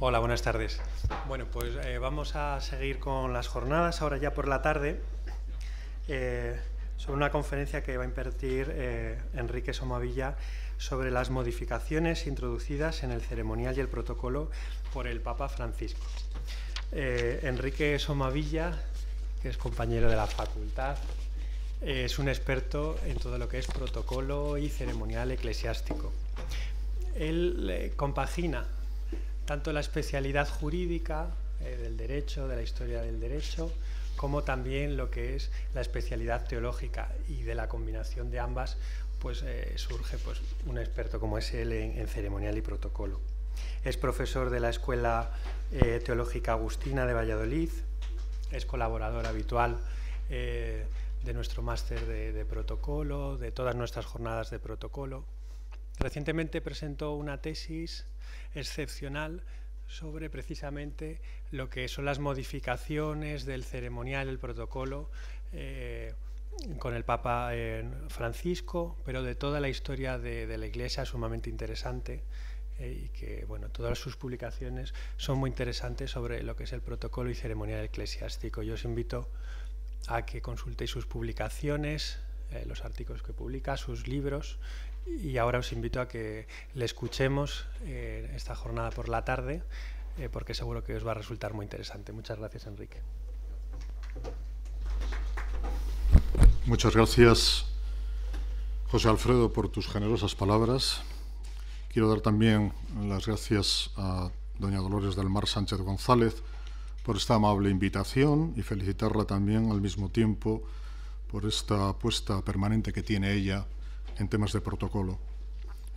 Hola, buenas tardes. Bueno, pues vamos a seguir con las jornadas ahora ya por la tarde sobre una conferencia que va a impartir Enrique Somavilla sobre las modificaciones introducidas en el ceremonial y el protocolo por el Papa Francisco. Enrique Somavilla, que es compañero de la facultad, es un experto en todo lo que es protocolo y ceremonial eclesiástico. Él compagina tanto la especialidad jurídica del derecho, de la historia del derecho, como también lo que es la especialidad teológica, y de la combinación de ambas pues surge pues un experto como es él en ceremonial y protocolo. Es profesor de la Escuela Teológica Agustina de Valladolid, es colaborador habitual de nuestro máster de protocolo, de todas nuestras jornadas de protocolo. Recientemente presentó una tesis excepcional sobre precisamente lo que son las modificaciones del ceremonial, el protocolo, con el Papa Francisco, pero de toda la historia de la Iglesia, sumamente interesante, y que, bueno, todas sus publicaciones son muy interesantes sobre lo que es el protocolo y ceremonial eclesiástico. Yo os invito a que consultéis sus publicaciones, los artículos que publica, sus libros, y ahora os invito a que le escuchemos esta jornada por la tarde, porque seguro que os va a resultar muy interesante. Muchas gracias, Enrique. Muchas gracias, José Alfredo, por tus generosas palabras. Quiero dar también las gracias a doña Dolores del Mar Sánchez González por esta amable invitación y felicitarla también al mismo tiempo por esta apuesta permanente que tiene ella en temas de protocolo.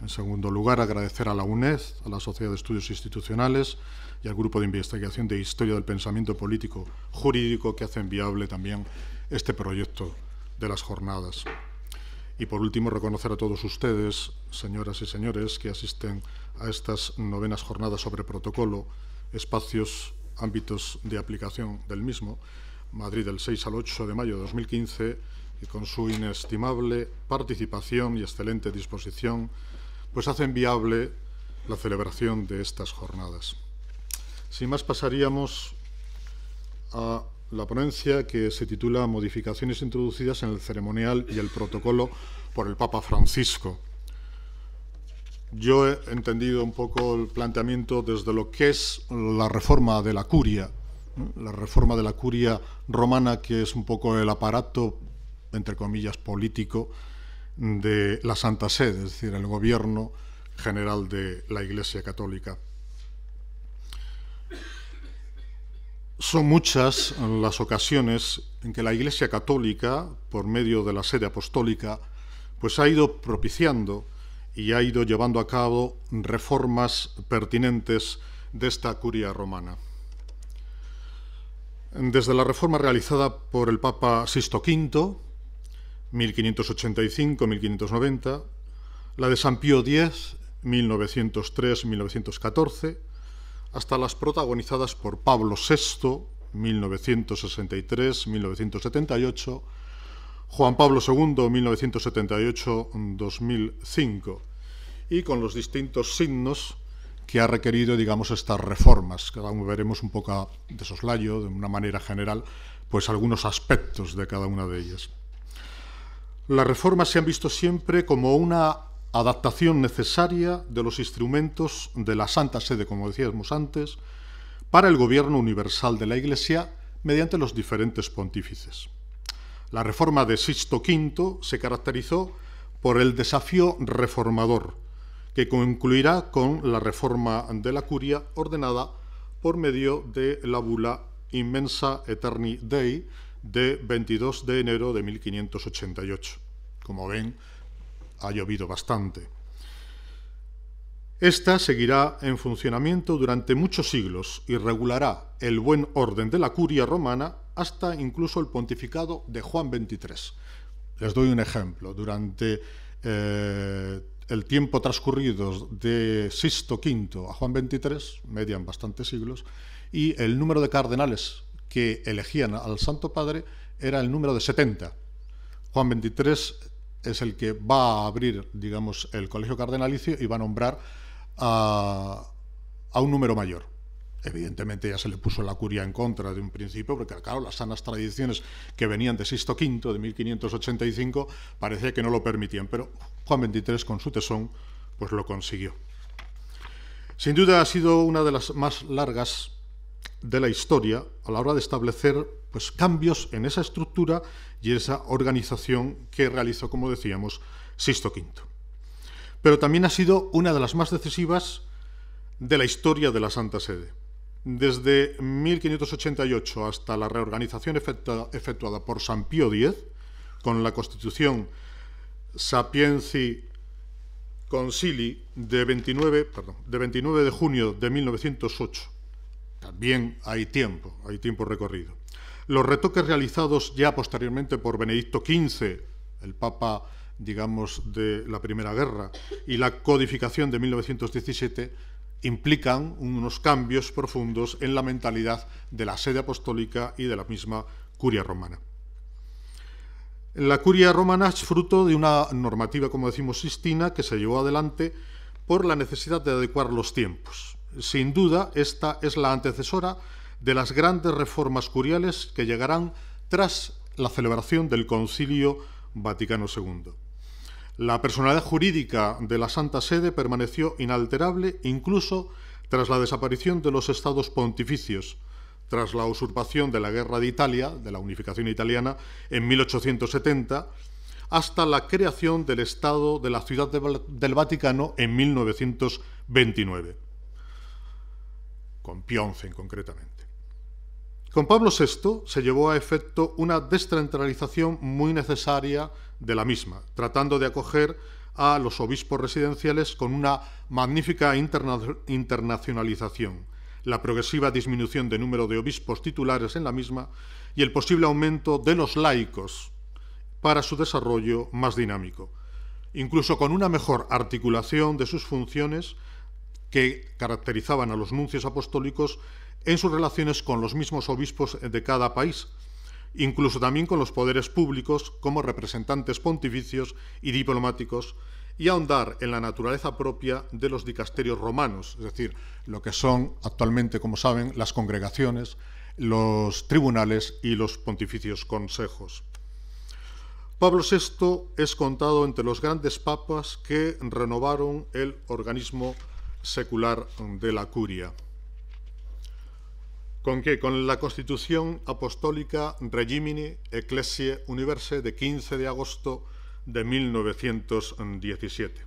En segundo lugar, agradecer a la UNED, a la Sociedad de Estudios Institucionales y al Grupo de Investigación de Historia del Pensamiento Político Jurídico que hacen viable también este proyecto de las jornadas. Y por último, reconocer a todos ustedes, señoras y señores, que asisten a estas novenas jornadas sobre protocolo, espacios, ámbitos de aplicación del mismo, Madrid del 6 al 8 de mayo de 2015, y con su inestimable participación y excelente disposición, pues hacen viable la celebración de estas jornadas. Sin más, pasaríamos a la ponencia que se titula Modificaciones introducidas en el ceremonial y el protocolo por el Papa Francisco. Yo he entendido un poco el planteamiento desde lo que es la reforma de la curia romana, que es un poco el aparato, entre comillas, político de la Santa Sede, es decir, el gobierno general de la Iglesia Católica. Son muchas las ocasiones en que la Iglesia Católica, por medio de la sede apostólica, pues ha ido propiciando y ha ido llevando a cabo reformas pertinentes de esta curia romana. Desde la reforma realizada por el Papa Sixto V, 1585-1590, la de San Pío X, 1903-1914, hasta las protagonizadas por Pablo VI, 1963-1978, Juan Pablo II, 1978-2005, y con los distintos signos que ha requerido, digamos, estas reformas. Cada uno veremos un poco de soslayo, de una manera general, pues algunos aspectos de cada una de ellas. Las reformas se han visto siempre como una adaptación necesaria de los instrumentos de la Santa Sede, como decíamos antes, para el gobierno universal de la Iglesia mediante los diferentes pontífices. La reforma de Sixto V se caracterizó por el desafío reformador, que concluirá con la reforma de la curia ordenada por medio de la bula Immensa Aeterni Dei de 22 de enero de 1588. Como ven, ha llovido bastante. Esta seguirá en funcionamiento durante muchos siglos y regulará el buen orden de la curia romana hasta incluso el pontificado de Juan XXIII. Les doy un ejemplo. Durante el tiempo transcurrido de Sixto V a Juan XXIII, median bastantes siglos, y el número de cardenales que elegían al Santo Padre era el número de 70. Juan XXIII es el que va a abrir, digamos, el colegio cardenalicio y va a nombrar a un número mayor. Evidentemente ya se le puso la curia en contra de un principio, porque claro, las sanas tradiciones que venían de Sixto V, de 1585, parecía que no lo permitían, pero Juan XXIII, con su tesón, pues lo consiguió. Sin duda ha sido una de las más largas de la historia a la hora de establecer pues, cambios en esa estructura y esa organización que realizó, como decíamos, Sixto V. Pero también ha sido una de las más decisivas de la historia de la Santa Sede. Desde 1588 hasta la reorganización efectuada por San Pío X, con la Constitución Sapientii Concilii de 29 de junio de 1908, también hay tiempo recorrido. Los retoques realizados ya posteriormente por Benedicto XV, el Papa, digamos, de la Primera Guerra, y la codificación de 1917, implican unos cambios profundos en la mentalidad de la sede apostólica y de la misma curia romana. La curia romana es fruto de una normativa, como decimos, sistina, que se llevó adelante por la necesidad de adecuar los tiempos. Sin duda, esta es la antecesora de las grandes reformas curiales que llegarán tras la celebración del Concilio Vaticano II. La personalidad jurídica de la Santa Sede permaneció inalterable incluso tras la desaparición de los estados pontificios, tras la usurpación de la Guerra de Italia, de la unificación italiana, en 1870, hasta la creación del Estado de la Ciudad del Vaticano en 1929, con Pío XI concretamente. Con Pablo VI se llevó a efecto una descentralización muy necesaria de la misma, tratando de acoger a los obispos residenciales con una magnífica internacionalización, la progresiva disminución de número de obispos titulares en la misma y el posible aumento de los laicos para su desarrollo más dinámico, incluso con una mejor articulación de sus funciones que caracterizaban a los nuncios apostólicos en sus relaciones con los mismos obispos de cada país, incluso también con los poderes públicos como representantes pontificios y diplomáticos, y ahondar en la naturaleza propia de los dicasterios romanos, es decir, lo que son actualmente, como saben, las congregaciones, los tribunales y los pontificios consejos. Pablo VI es contado entre los grandes papas que renovaron el organismo secular de la curia. ¿Con qué? Con la Constitución Apostólica Regimini Ecclesiae Universae de 15 de agosto de 1917.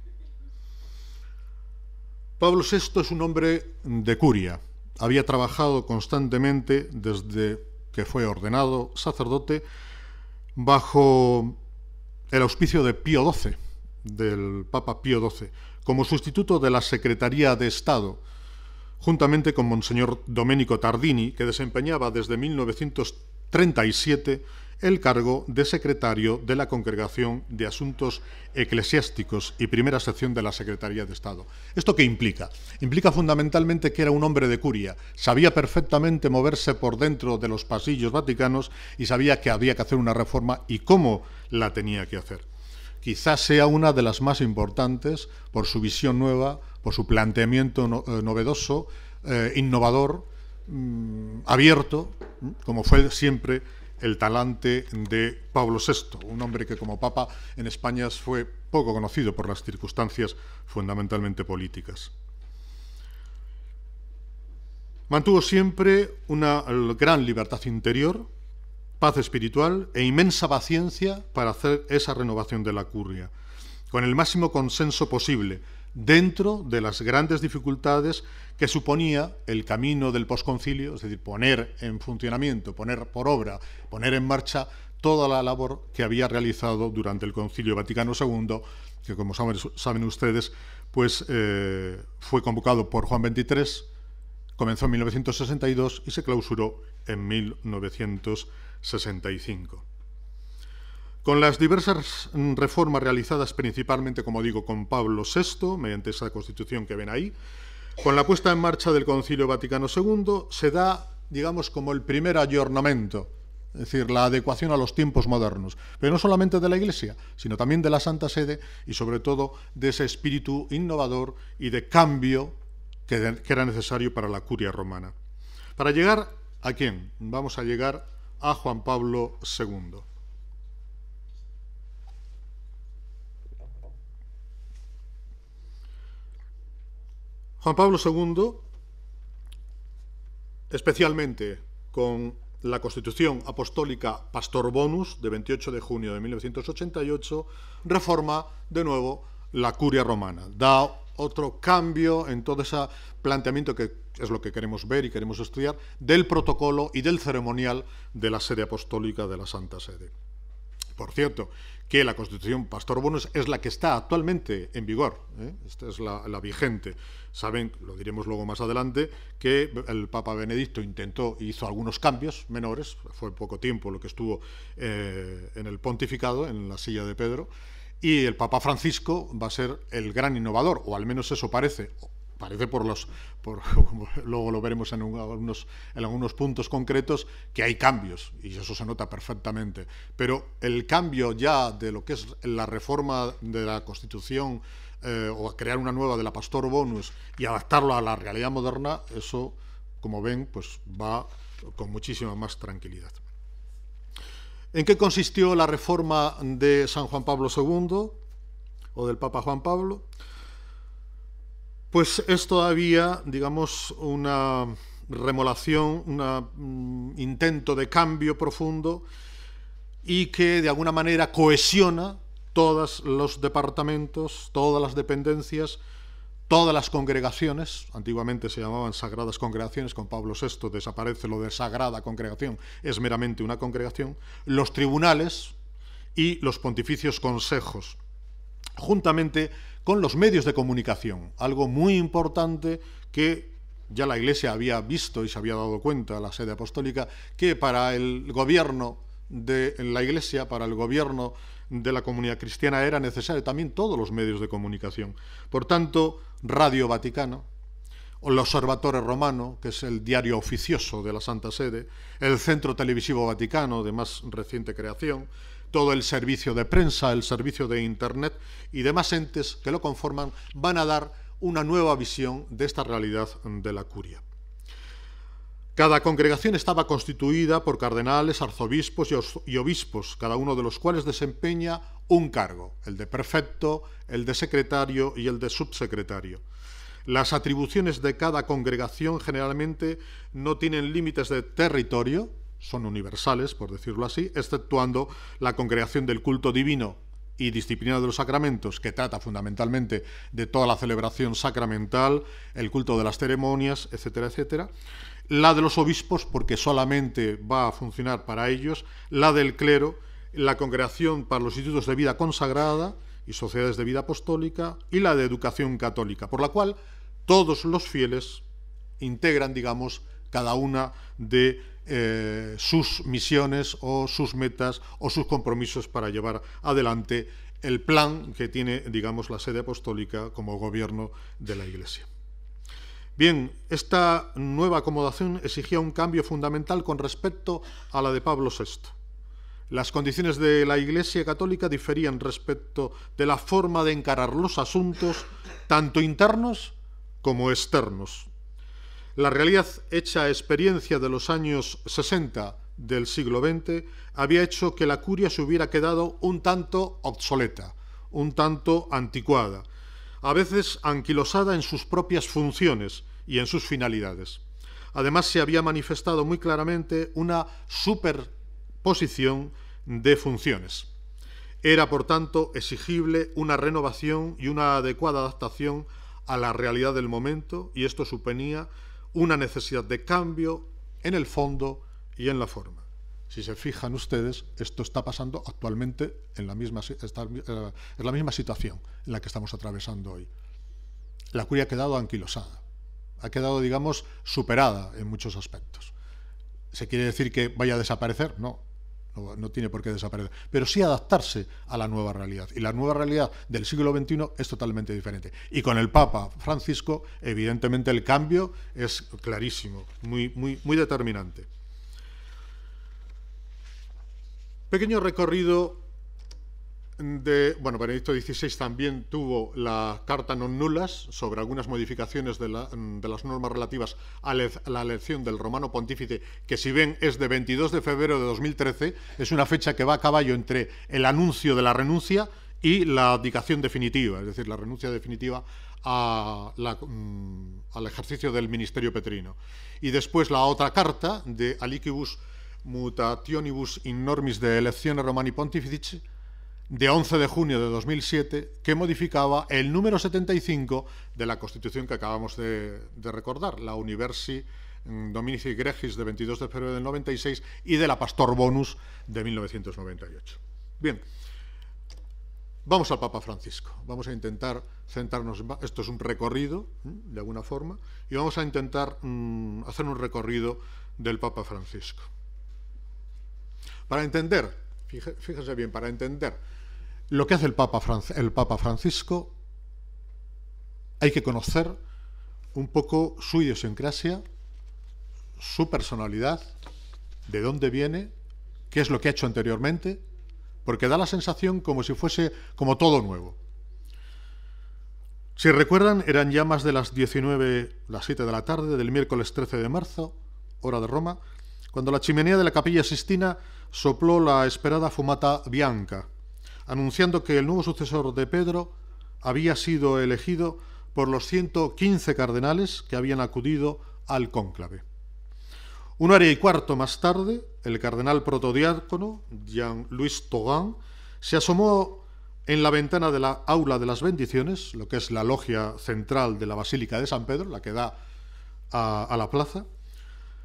Pablo VI es un hombre de curia. Había trabajado constantemente desde que fue ordenado sacerdote bajo el auspicio de Pío XII, del Papa Pío XII, como sustituto de la Secretaría de Estado, juntamente con Monseñor Domenico Tardini, que desempeñaba desde 1937 el cargo de secretario de la Congregación de Asuntos Eclesiásticos y primera sección de la Secretaría de Estado. ¿Esto qué implica? Implica fundamentalmente que era un hombre de curia, sabía perfectamente moverse por dentro de los pasillos vaticanos y sabía que había que hacer una reforma y cómo la tenía que hacer. Quizás sea una de las más importantes por su visión nueva, por su planteamiento novedoso, innovador, abierto, como fue siempre el talante de Pablo VI, un hombre que como papa en España fue poco conocido por las circunstancias fundamentalmente políticas. Mantuvo siempre una gran libertad interior, paz espiritual e inmensa paciencia para hacer esa renovación de la curia, con el máximo consenso posible, dentro de las grandes dificultades que suponía el camino del posconcilio, es decir, poner en funcionamiento, poner por obra, poner en marcha toda la labor que había realizado durante el Concilio Vaticano II, que como saben ustedes, pues fue convocado por Juan XXIII, comenzó en 1962 y se clausuró en 1965. Con las diversas reformas realizadas principalmente, como digo, con Pablo VI, mediante esa constitución que ven ahí, con la puesta en marcha del Concilio Vaticano II, se da, digamos, como el primer ayornamiento, es decir, la adecuación a los tiempos modernos, pero no solamente de la Iglesia, sino también de la Santa Sede y sobre todo de ese espíritu innovador y de cambio que era necesario para la curia romana. ¿Para llegar a quién? Vamos a llegar a Juan Pablo II. Juan Pablo II, especialmente con la Constitución Apostólica Pastor Bonus de 28 de junio de 1988, reforma de nuevo la curia romana, da otro cambio en todo ese planteamiento que es lo que queremos ver y queremos estudiar del protocolo y del ceremonial de la sede apostólica de la Santa Sede. Por cierto, que la Constitución Pastor Bonus es la que está actualmente en vigor, esta es la vigente. Saben, lo diremos luego más adelante, que el Papa Benedicto hizo algunos cambios menores, fue poco tiempo lo que estuvo en el pontificado, en la silla de Pedro, y el Papa Francisco va a ser el gran innovador, o al menos eso parece como luego lo veremos en algunos puntos concretos, que hay cambios, y eso se nota perfectamente. Pero el cambio ya de lo que es la reforma de la Constitución, o crear una nueva de la Pastor Bonus y adaptarlo a la realidad moderna, eso, como ven, pues va con muchísima más tranquilidad. ¿En qué consistió la reforma de San Juan Pablo II, o del Papa Juan Pablo? Pues es todavía, digamos, una remodelación, un intento de cambio profundo y que de alguna manera cohesiona todos los departamentos, todas las dependencias, todas las congregaciones. Antiguamente se llamaban sagradas congregaciones, con Pablo VI desaparece lo de sagrada congregación, es meramente una congregación, los tribunales y los pontificios consejos, juntamente con los medios de comunicación, algo muy importante que ya la Iglesia había visto y se había dado cuenta, la sede apostólica, que para el gobierno de la Iglesia, para el gobierno de la comunidad cristiana, era necesario también todos los medios de comunicación. Por tanto, Radio Vaticano, o el Observatore Romano, que es el diario oficioso de la Santa Sede, el Centro Televisivo Vaticano, de más reciente creación, todo el servicio de prensa, el servicio de Internet y demás entes que lo conforman, van a dar una nueva visión de esta realidad de la curia. Cada congregación estaba constituida por cardenales, arzobispos y obispos, cada uno de los cuales desempeña un cargo, el de prefecto, el de secretario y el de subsecretario. Las atribuciones de cada congregación generalmente no tienen límites de territorio, son universales, por decirlo así, exceptuando la congregación del culto divino y disciplina de los sacramentos, que trata fundamentalmente de toda la celebración sacramental, el culto de las ceremonias, etcétera, etcétera. La de los obispos, porque solamente va a funcionar para ellos, la del clero, la congregación para los institutos de vida consagrada y sociedades de vida apostólica, y la de educación católica, por la cual todos los fieles integran, digamos, cada una de sus misiones o sus metas o sus compromisos para llevar adelante el plan que tiene, digamos, la sede apostólica como gobierno de la Iglesia. Bien, esta nueva acomodación exigía un cambio fundamental con respecto a la de Pablo VI. Las condiciones de la Iglesia católica diferían respecto de la forma de encarar los asuntos, tanto internos como externos. La realidad hecha experiencia de los años 60 del siglo XX había hecho que la curia se hubiera quedado un tanto obsoleta, un tanto anticuada, a veces anquilosada en sus propias funciones y en sus finalidades. Además, se había manifestado muy claramente una superposición de funciones. Era, por tanto, exigible una renovación y una adecuada adaptación a la realidad del momento, y esto suponía una necesidad de cambio en el fondo y en la forma. Si se fijan ustedes, esto está pasando actualmente es la misma situación en la que estamos atravesando hoy. La curia ha quedado anquilosada, ha quedado, digamos, superada en muchos aspectos. ¿Se quiere decir que vaya a desaparecer? No tiene por qué desaparecer, pero sí adaptarse a la nueva realidad. Y la nueva realidad del siglo XXI es totalmente diferente. Y con el Papa Francisco, evidentemente, el cambio es clarísimo, muy Benedicto XVI también tuvo la Carta non nullas sobre algunas modificaciones de las normas relativas a la elección del romano pontífice, que si ven es de 22 de febrero de 2013, es una fecha que va a caballo entre el anuncio de la renuncia y la abdicación definitiva, es decir, la renuncia definitiva al ejercicio del ministerio petrino. Y después la otra carta de Alicibus Mutationibus in normis de electione Romani Pontifici, de 11 de junio de 2007, que modificaba el número 75 de la Constitución que acabamos de recordar, la Universi Dominici Gregis de 22 de febrero del 96 y de la Pastor Bonus de 1998. Bien, vamos al Papa Francisco. Vamos a intentar centrarnos, esto es un recorrido, de alguna forma, y vamos a intentar hacer un recorrido del Papa Francisco. Para entender, fíjese bien, para entender lo que hace el Papa Francisco, hay que conocer un poco su idiosincrasia, su personalidad, de dónde viene, qué es lo que ha hecho anteriormente, porque da la sensación como si fuese como todo nuevo. Si recuerdan, eran ya más de las 7 de la tarde del miércoles 13 de marzo, hora de Roma, cuando la chimenea de la Capilla Sistina sopló la esperada fumata bianca, anunciando que el nuevo sucesor de Pedro había sido elegido por los 115 cardenales que habían acudido al cónclave. 1:15 más tarde, el cardenal protodiácono, Jean-Louis Tauran, se asomó en la ventana de la aula de las bendiciones, lo que es la logia central de la Basílica de San Pedro, la que da a la plaza,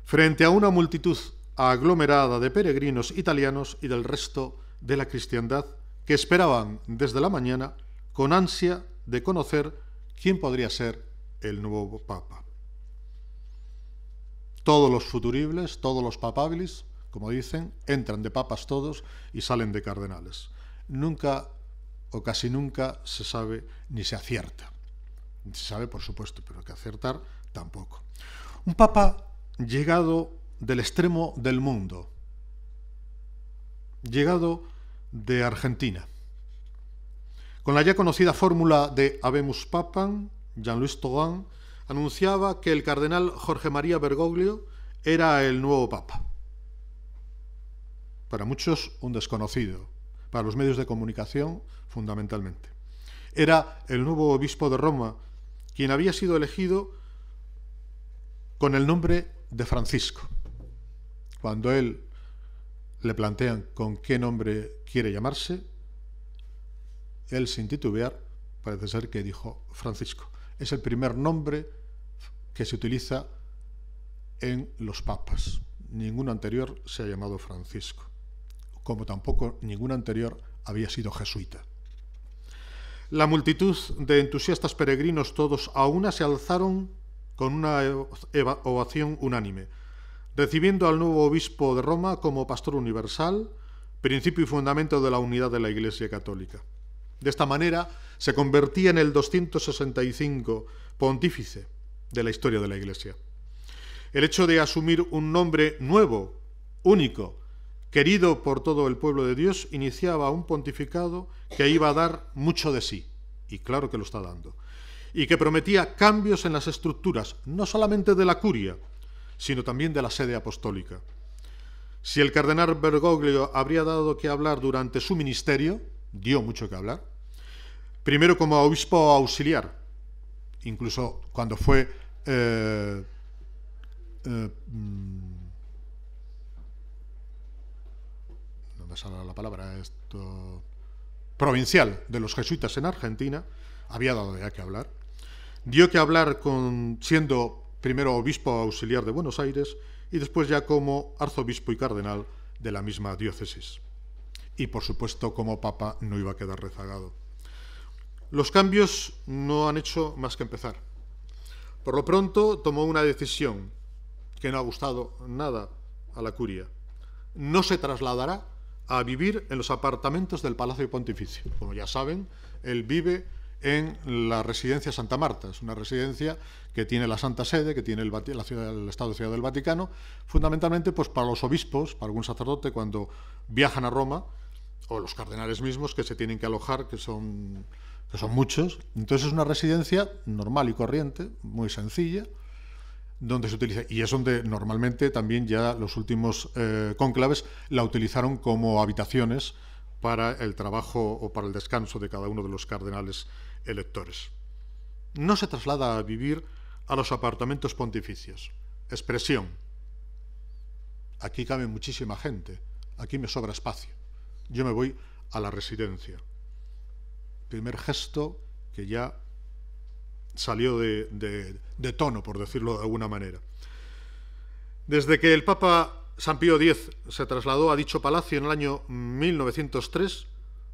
frente a una multitud aglomerada de peregrinos italianos y del resto de la cristiandad que esperaban desde la mañana con ansia de conocer quién podría ser el nuevo papa. Todos los futuribles, todos los papabilis, como dicen, entran de papas todos y salen de cardenales. Nunca o casi nunca se sabe ni se acierta. Se sabe, por supuesto, pero que acertar tampoco. Un papa llegado del extremo del mundo, llegado de Argentina. Con la ya conocida fórmula de Habemus Papam, Jean-Louis Tauran anunciaba que el cardenal Jorge María Bergoglio era el nuevo papa. Para muchos, un desconocido. Para los medios de comunicación, fundamentalmente. Era el nuevo obispo de Roma, quien había sido elegido con el nombre de Francisco. Cuando él le plantean con qué nombre quiere llamarse, él, sin titubear, parece ser que dijo Francisco. Es el primer nombre que se utiliza en los papas. Ningún anterior se ha llamado Francisco, como tampoco ningún anterior había sido jesuita. La multitud de entusiastas peregrinos, todos a una, se alzaron con una ovación unánime, recibiendo al nuevo obispo de Roma como pastor universal, principio y fundamento de la unidad de la Iglesia Católica. De esta manera se convertía en el 265 pontífice de la historia de la Iglesia. El hecho de asumir un nombre nuevo, único, querido por todo el pueblo de Dios, iniciaba un pontificado que iba a dar mucho de sí, y claro que lo está dando, y que prometía cambios en las estructuras, no solamente de la curia, sino también de la sede apostólica. Si el cardenal Bergoglio habría dado que hablar durante su ministerio, dio mucho que hablar, primero como obispo auxiliar, incluso cuando fue no me sale la palabra, provincial de los jesuitas en Argentina, había dado ya que hablar. Dio que hablar siendo primero obispo auxiliar de Buenos Aires y después ya como arzobispo y cardenal de la misma diócesis. Y por supuesto, como papa no iba a quedar rezagado. Los cambios no han hecho más que empezar. Por lo pronto tomó una decisión que no ha gustado nada a la curia. No se trasladará a vivir en los apartamentos del Palacio Pontificio. Como ya saben, él vive en la residencia Santa Marta. Es una residencia que tiene la Santa Sede, que tiene el Estado Ciudad del Vaticano, fundamentalmente pues para los obispos, para algún sacerdote cuando viajan a Roma, o los cardenales mismos que se tienen que alojar, que son muchos. Entonces es una residencia normal y corriente, muy sencilla, donde se utiliza, y es donde normalmente también ya los últimos cónclaves la utilizaron como habitaciones para el trabajo o para el descanso de cada uno de los cardenales electores. No se traslada a vivir a los apartamentos pontificios. Expresión: aquí cabe muchísima gente, aquí me sobra espacio, yo me voy a la residencia. Primer gesto que ya salió de tono, por decirlo de alguna manera. Desde que el Papa San Pío X se trasladó a dicho palacio en el año 1903,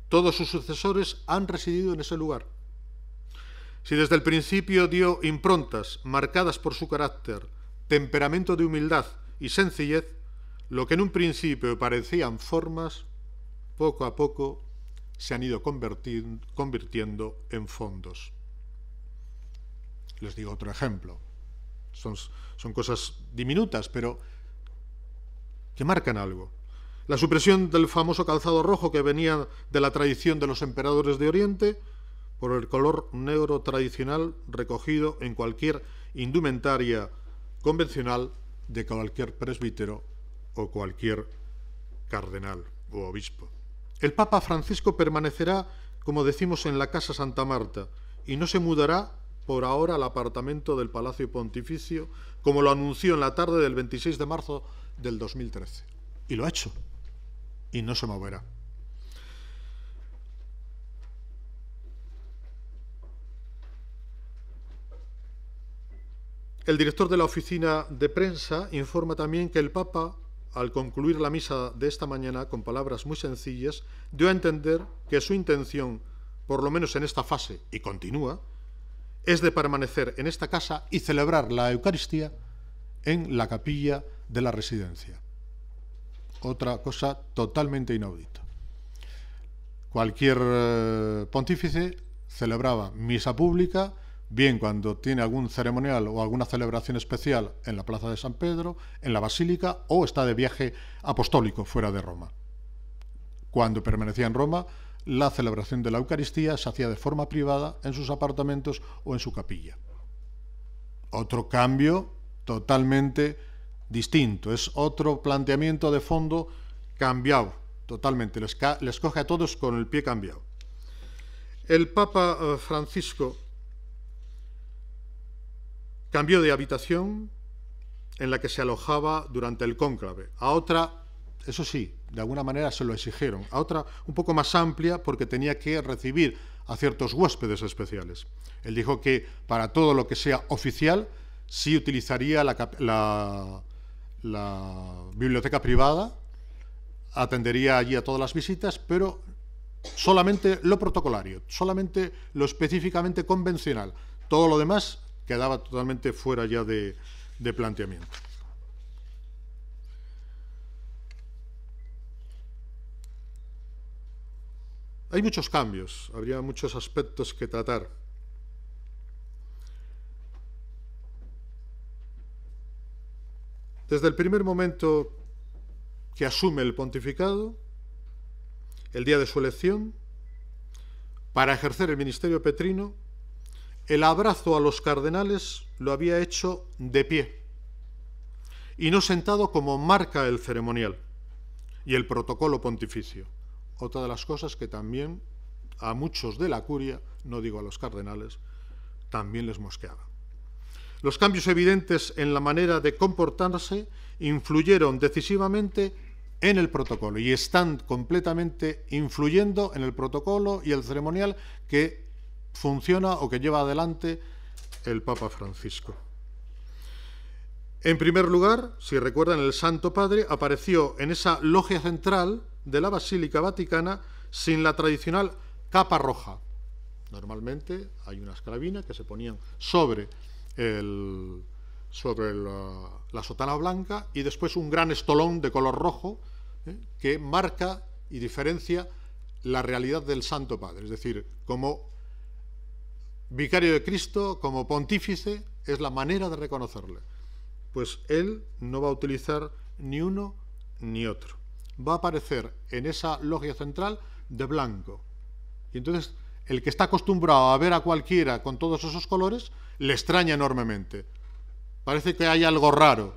todos sus sucesores han residido en ese lugar. Si desde el principio dio improntas marcadas por su carácter, temperamento de humildad y sencillez, lo que en un principio parecían formas, poco a poco se han ido convirtiendo en fondos. Les digo otro ejemplo. Son cosas diminutas, pero que marcan algo. La supresión del famoso calzado rojo que venía de la tradición de los emperadores de Oriente por el color negro tradicional recogido en cualquier indumentaria convencional de cualquier presbítero o cualquier cardenal o obispo. El Papa Francisco permanecerá, como decimos, en la Casa Santa Marta y no se mudará por ahora al apartamento del Palacio Pontificio, como lo anunció en la tarde del 26 de marzo del 2013. Y lo ha hecho. Y no se moverá. El director de la oficina de prensa informa también que el Papa, al concluir la misa de esta mañana, con palabras muy sencillas, dio a entender que su intención, por lo menos en esta fase, y continúa, es de permanecer en esta casa y celebrar la Eucaristía en la capilla de la residencia. Otra cosa totalmente inaudita. Cualquier pontífice celebraba misa pública, bien cuando tiene algún ceremonial o alguna celebración especial en la Plaza de San Pedro, en la Basílica, o está de viaje apostólico fuera de Roma. Cuando permanecía en Roma, la celebración de la Eucaristía se hacía de forma privada en sus apartamentos o en su capilla. Otro cambio totalmente distinto, es otro planteamiento de fondo cambiado totalmente, les coge a todos con el pie cambiado. El Papa Francisco cambió de habitación en la que se alojaba durante el cónclave a otra, eso sí, de alguna manera se lo exigieron, a otra un poco más amplia porque tenía que recibir a ciertos huéspedes especiales. Él dijo que para todo lo que sea oficial sí utilizaría la biblioteca privada, atendería allí a todas las visitas, pero solamente lo protocolario, solamente lo específicamente convencional. Todo lo demás quedaba totalmente fuera ya de planteamiento. Hay muchos cambios, habría muchos aspectos que tratar. Desde el primer momento que asume el pontificado, el día de su elección, para ejercer el ministerio petrino, el abrazo a los cardenales lo había hecho de pie y no sentado como marca el ceremonial y el protocolo pontificio. Otra de las cosas que también a muchos de la curia, no digo a los cardenales, también les mosqueaba. Los cambios evidentes en la manera de comportarse influyeron decisivamente en el protocolo y están completamente influyendo en el protocolo y el ceremonial que funciona o que lleva adelante el Papa Francisco. En primer lugar, si recuerdan, el Santo Padre apareció en esa logia central de la Basílica Vaticana sin la tradicional capa roja. Normalmente hay una esclavina que se ponían sobre la sotana blanca y después un gran estolón de color rojo que marca y diferencia la realidad del Santo Padre. Es decir, como vicario de Cristo, como pontífice, es la manera de reconocerle. Pues él no va a utilizar ni uno ni otro. va a aparecer en esa logia central de blanco. Y entonces el que está acostumbrado a ver a cualquiera con todos esos colores le extraña enormemente. Parece que hay algo raro.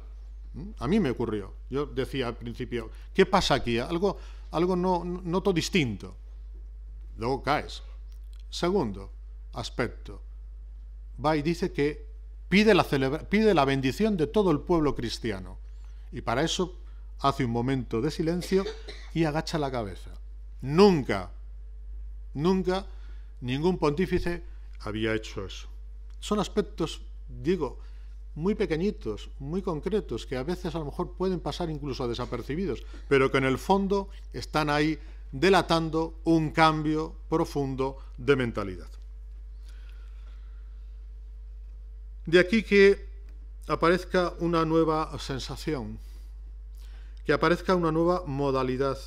A mí me ocurrió. Yo decía al principio, ¿qué pasa aquí? Algo noto distinto. Luego caes. Segundo aspecto. Va y dice que pide la bendición de todo el pueblo cristiano. Y para eso hace un momento de silencio y agacha la cabeza. Nunca ningún pontífice había hecho eso. Son aspectos, digo, muy pequeñitos, muy concretos, que a veces a lo mejor pueden pasar incluso desapercibidos, pero que en el fondo están ahí delatando un cambio profundo de mentalidad. De aquí que aparezca una nueva sensación, que aparezca una nueva modalidad,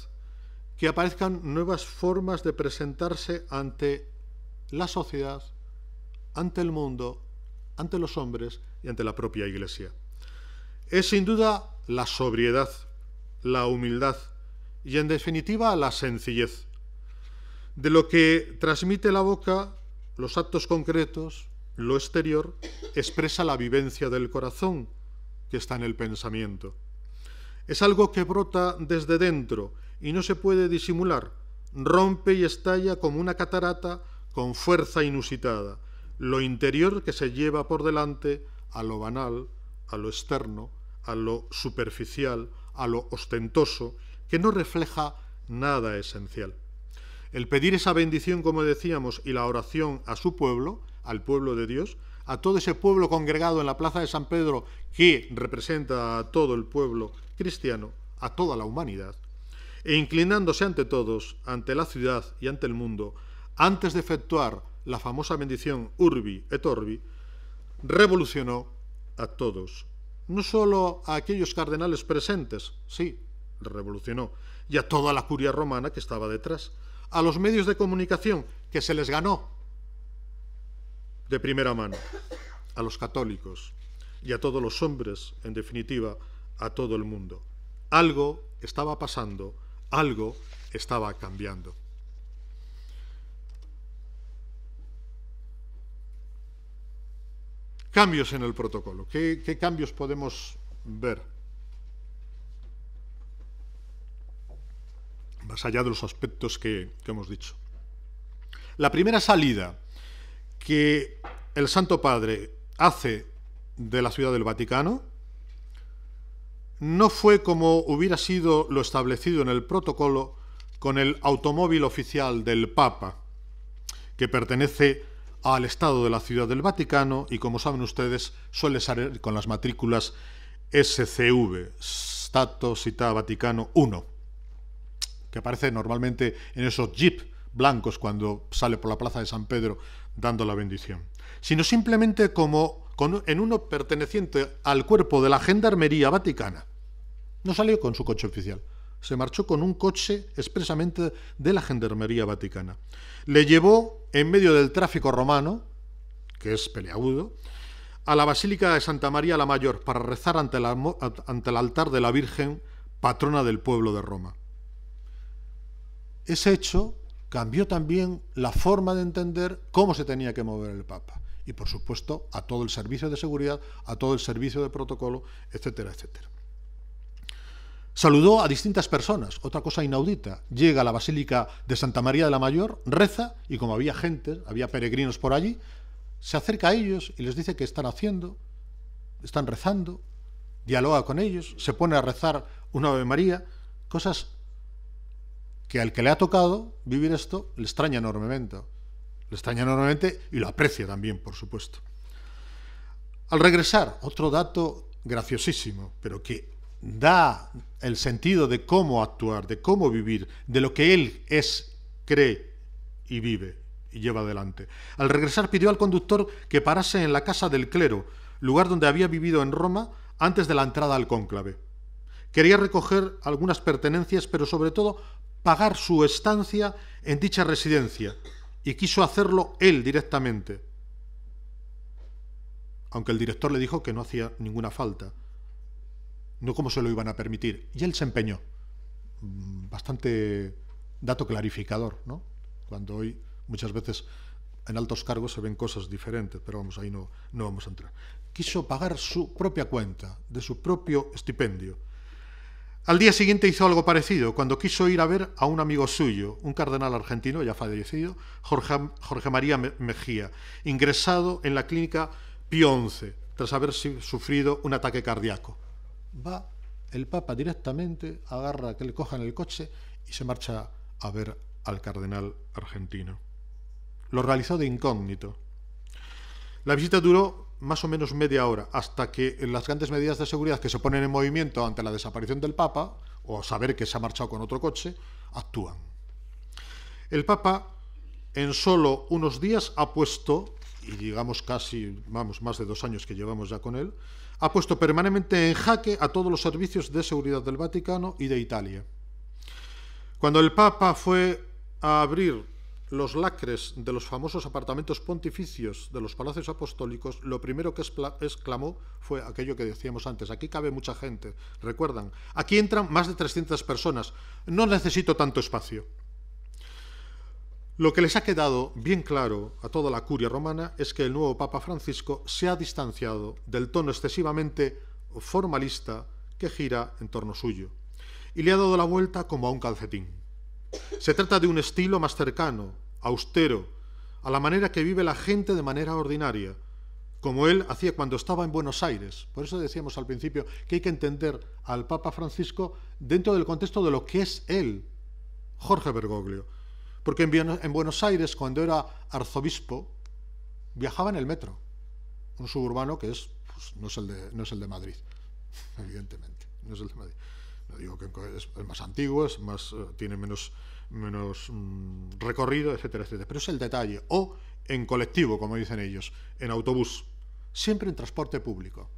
que aparezcan nuevas formas de presentarse ante la sociedad, ante el mundo, ante los hombres y ante la propia Iglesia. Es sin duda la sobriedad, la humildad y en definitiva la sencillez. De lo que transmite la boca, los actos concretos, lo exterior, expresa la vivencia del corazón que está en el pensamiento. Es algo que brota desde dentro y no se puede disimular, rompe y estalla como una catarata con fuerza inusitada, lo interior que se lleva por delante a lo banal, a lo externo, a lo superficial, a lo ostentoso, que no refleja nada esencial. El pedir esa bendición, como decíamos, y la oración a su pueblo, al pueblo de Dios, a todo ese pueblo congregado en la plaza de San Pedro que representa a todo el pueblo cristiano, a toda la humanidad, e inclinándose ante todos, ante la ciudad y ante el mundo, antes de efectuar la famosa bendición Urbi et Orbi, revolucionó a todos, no solo a aquellos cardenales presentes, sí, revolucionó, y a toda la curia romana que estaba detrás, a los medios de comunicación que se les ganó de primera mano, a los católicos y a todos los hombres, en definitiva, a todo el mundo. Algo estaba pasando, algo estaba cambiando. Cambios en el protocolo. ¿Qué cambios podemos ver? Más allá de los aspectos que hemos dicho. La primera salida que el Santo Padre hace de la Ciudad del Vaticano no fue como hubiera sido lo establecido en el protocolo con el automóvil oficial del Papa, que pertenece al Estado de la Ciudad del Vaticano y, como saben ustedes, suele ser con las matrículas SCV, Stato Città Vaticano I, que aparece normalmente en esos jeep blancos cuando sale por la plaza de San Pedro dando la bendición, sino simplemente como en uno perteneciente al cuerpo de la Gendarmería Vaticana. No salió con su coche oficial, se marchó con un coche expresamente de la Gendarmería Vaticana. Le llevó en medio del tráfico romano, que es peliagudo, a la Basílica de Santa María la Mayor para rezar ante el altar de la Virgen, patrona del pueblo de Roma. Ese hecho cambió también la forma de entender cómo se tenía que mover el Papa. Y, por supuesto, a todo el servicio de seguridad, a todo el servicio de protocolo, etcétera, etcétera. Saludó a distintas personas, otra cosa inaudita. Llega a la Basílica de Santa María de la Mayor, reza, y como había gente, había peregrinos por allí, se acerca a ellos y les dice qué están haciendo, están rezando, dialoga con ellos, se pone a rezar una Ave María, cosas que al que le ha tocado vivir esto le extraña enormemente. Le extraña enormemente y lo aprecia también, por supuesto. Al regresar, otro dato graciosísimo, pero que da el sentido de cómo actuar, de cómo vivir, de lo que él es, cree y vive y lleva adelante. Al regresar pidió al conductor que parase en la casa del clero, lugar donde había vivido en Roma antes de la entrada al cónclave. Quería recoger algunas pertenencias, pero sobre todo pagar su estancia en dicha residencia, y quiso hacerlo él directamente, aunque el director le dijo que no hacía ninguna falta, no como se lo iban a permitir, y él se empeñó. bastante dato clarificador, ¿no? Cuando hoy muchas veces en altos cargos se ven cosas diferentes, pero vamos, ahí no vamos a entrar. Quiso pagar su propia cuenta, de su propio estipendio. Al día siguiente hizo algo parecido, cuando quiso ir a ver a un amigo suyo, un cardenal argentino ya fallecido, Jorge María Mejía, ingresado en la clínica Pío XI, tras haber sufrido un ataque cardíaco. Va el Papa directamente, agarra que le cojan el coche y se marcha a ver al cardenal argentino. Lo realizó de incógnito. La visita duró más o menos media hora, hasta que las grandes medidas de seguridad que se ponen en movimiento ante la desaparición del Papa, o saber que se ha marchado con otro coche, actúan. El Papa, en solo unos días, ha puesto, y digamos casi, vamos, más de 2 años que llevamos ya con él, ha puesto permanentemente en jaque a todos los servicios de seguridad del Vaticano y de Italia. Cuando el Papa fue a abrir los lacres de los famosos apartamentos pontificios de los palacios apostólicos, lo primero que exclamó fue aquello que decíamos antes: aquí cabe mucha gente, recuerdan, aquí entran más de 300 personas, no necesito tanto espacio. Lo que les ha quedado bien claro a toda la curia romana es que el nuevo Papa Francisco se ha distanciado del tono excesivamente formalista que gira en torno suyo y le ha dado la vuelta como a un calcetín. Se trata de un estilo más cercano, austero, a la manera que vive la gente de manera ordinaria, como él hacía cuando estaba en Buenos Aires. Por eso decíamos al principio que hay que entender al Papa Francisco dentro del contexto de lo que es él, Jorge Bergoglio. Porque en Buenos Aires, cuando era arzobispo, viajaba en el metro, un suburbano que es, pues, no es el de Madrid, evidentemente, no es el de Madrid. No digo que es más antiguo, tiene menos recorrido, etcétera, etcétera. Pero es el detalle. O en colectivo, como dicen ellos, en autobús, siempre en transporte público.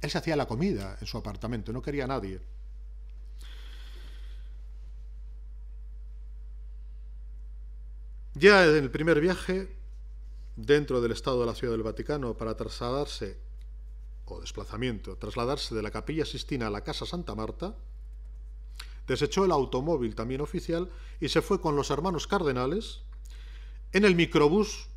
Él se hacía la comida en su apartamento, no quería a nadie. Ya en el primer viaje, dentro del Estado de la Ciudad del Vaticano, para trasladarse de la Capilla Sistina a la Casa Santa Marta, desechó el automóvil también oficial y se fue con los hermanos cardenales en el microbús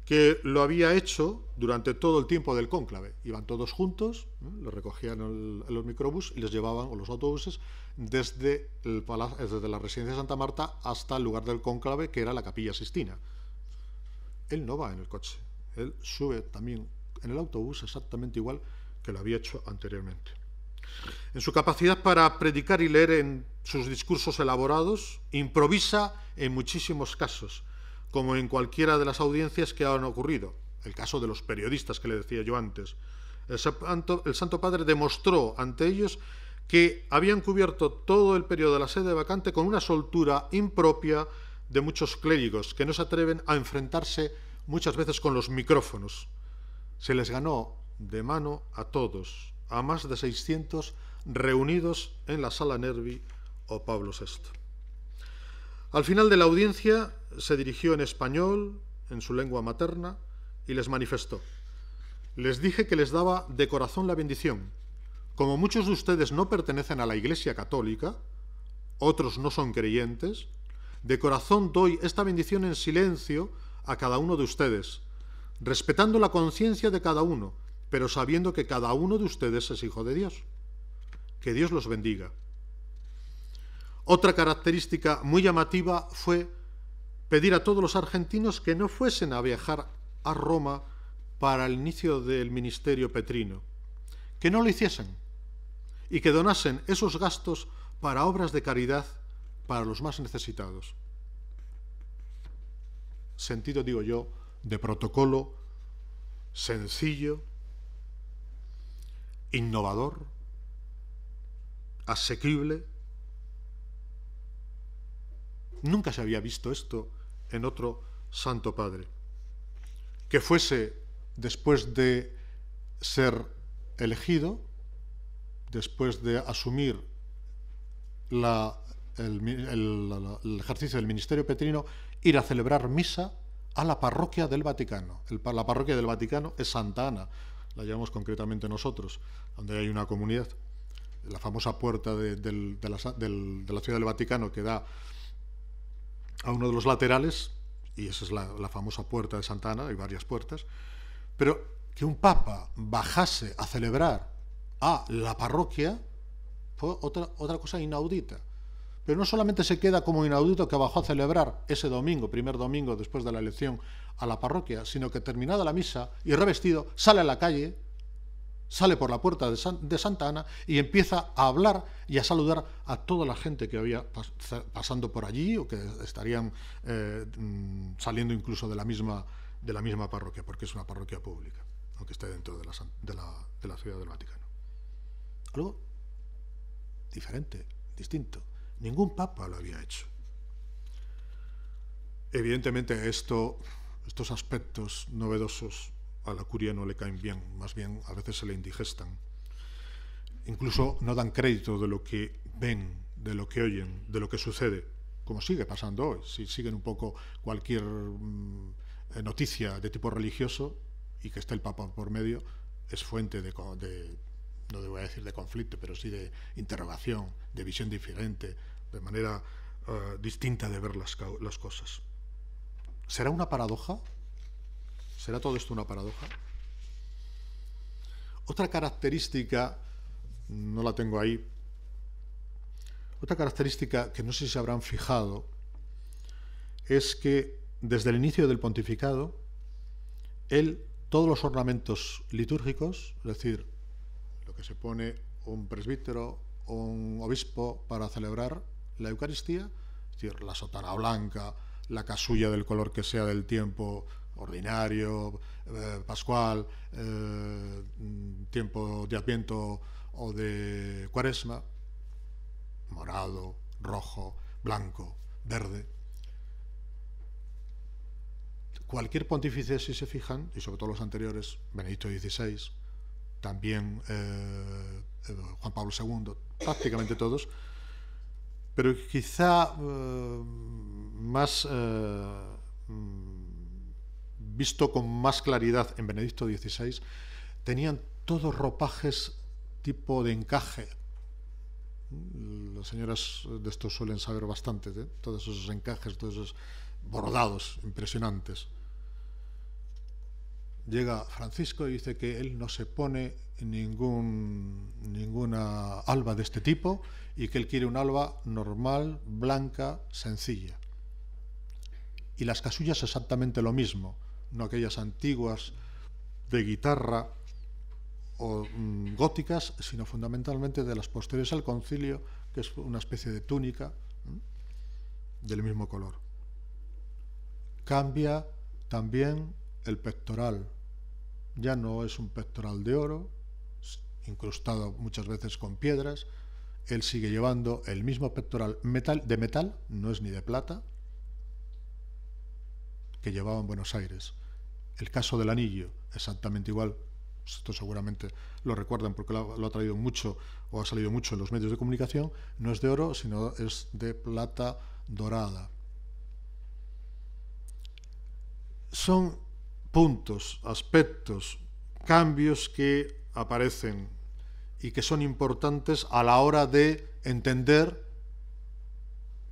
que lo había hecho durante todo el tiempo del cónclave. Iban todos juntos, los recogían en los microbús y les llevaban, o los autobuses, desde la residencia de Santa Marta hasta el lugar del cónclave, que era la Capilla Sistina. Él no va en el coche, él sube también en el autobús exactamente igual que lo había hecho anteriormente. En su capacidad para predicar y leer en sus discursos elaborados, improvisa en muchísimos casos, como en cualquiera de las audiencias que han ocurrido. El caso de los periodistas que le decía yo antes. El Santo Padre demostró ante ellos que habían cubierto todo el periodo de la sede vacante con una soltura impropia de muchos clérigos que no se atreven a enfrentarse muchas veces con los micrófonos. Se les ganó de mano a todos, a más de 600 reunidos en la Sala Nervi o Pablo VI. Al final de la audiencia se dirigió en español, en su lengua materna, y les manifestó: les dije que les daba de corazón la bendición. Como muchos de ustedes no pertenecen a la Iglesia Católica, otros no son creyentes, de corazón doy esta bendición en silencio a cada uno de ustedes, respetando la conciencia de cada uno, pero sabiendo que cada uno de ustedes es hijo de Dios. Que Dios los bendiga. Otra característica muy llamativa fue pedir a todos los argentinos que no fuesen a viajar a Roma para el inicio del ministerio petrino, que no lo hiciesen y que donasen esos gastos para obras de caridad para los más necesitados. Sentido, digo yo, de protocolo sencillo, innovador, asequible. Nunca se había visto esto en otro Santo Padre. Que fuese, después de ser elegido, después de asumir el ejercicio del ministerio petrino, ir a celebrar misa a la parroquia del Vaticano. La parroquia del Vaticano es Santa Ana, la llamamos concretamente nosotros, donde hay una comunidad. la famosa puerta de la Ciudad del Vaticano que da a uno de los laterales, y esa es la famosa puerta de Santa Ana, hay varias puertas, pero que un papa bajase a celebrar a la parroquia fue otra cosa inaudita. Pero no solamente se queda como inaudito que bajó a celebrar ese domingo, primer domingo después de la elección, a la parroquia, sino que terminada la misa y revestido, sale a la calle, sale por la puerta de Santa Ana y empieza a hablar y a saludar a toda la gente que había pasando por allí o que estarían saliendo incluso de la misma parroquia, porque es una parroquia pública, aunque esté dentro de la Ciudad del Vaticano. Algo diferente, distinto. Ningún papa lo había hecho. Evidentemente estos aspectos novedosos a la curia no le caen bien, más bien a veces se le indigestan. Incluso no dan crédito de lo que ven, de lo que oyen, de lo que sucede, como sigue pasando hoy. Si siguen un poco cualquier noticia de tipo religioso y que esté el papa por medio, es fuente de no voy a decir de conflicto, pero sí de interrogación, de visión diferente, de manera distinta de ver las cosas. ¿Será una paradoja? ¿Será todo esto una paradoja? Otra característica, no la tengo ahí, otra característica que no sé si se habrán fijado, es que desde el inicio del pontificado, todos los ornamentos litúrgicos, es decir, lo que se pone un presbítero o un obispo para celebrar la Eucaristía, es decir, la sotana blanca, la casulla del color que sea del tiempo ordinario, pascual, tiempo de Adviento o de Cuaresma, morado, rojo, blanco, verde. Cualquier pontífice, si se fijan, y sobre todo los anteriores, Benedicto XVI, también Juan Pablo II, prácticamente todos, pero quizá más visto con más claridad en Benedicto XVI, tenían todos ropajes tipo de encaje. Las señoras de esto suelen saber bastante, todos esos encajes, todos esos bordados impresionantes. Llega Francisco y dice que él no se pone ninguna alba de este tipo y que él quiere un alba normal, blanca, sencilla. Y las casullas exactamente lo mismo, no aquellas antiguas de guitarra o góticas, sino fundamentalmente de las posteriores al concilio, que es una especie de túnica del mismo color. Cambia también el pectoral. Ya no es un pectoral de oro, incrustado muchas veces con piedras. Él sigue llevando el mismo pectoral de metal, no es ni de plata, que llevaba en Buenos Aires. El caso del anillo, exactamente igual. Esto seguramente lo recuerdan porque lo ha traído mucho o ha salido mucho en los medios de comunicación. No es de oro, sino es de plata dorada. Son puntos, aspectos, cambios que aparecen y que son importantes a la hora de entender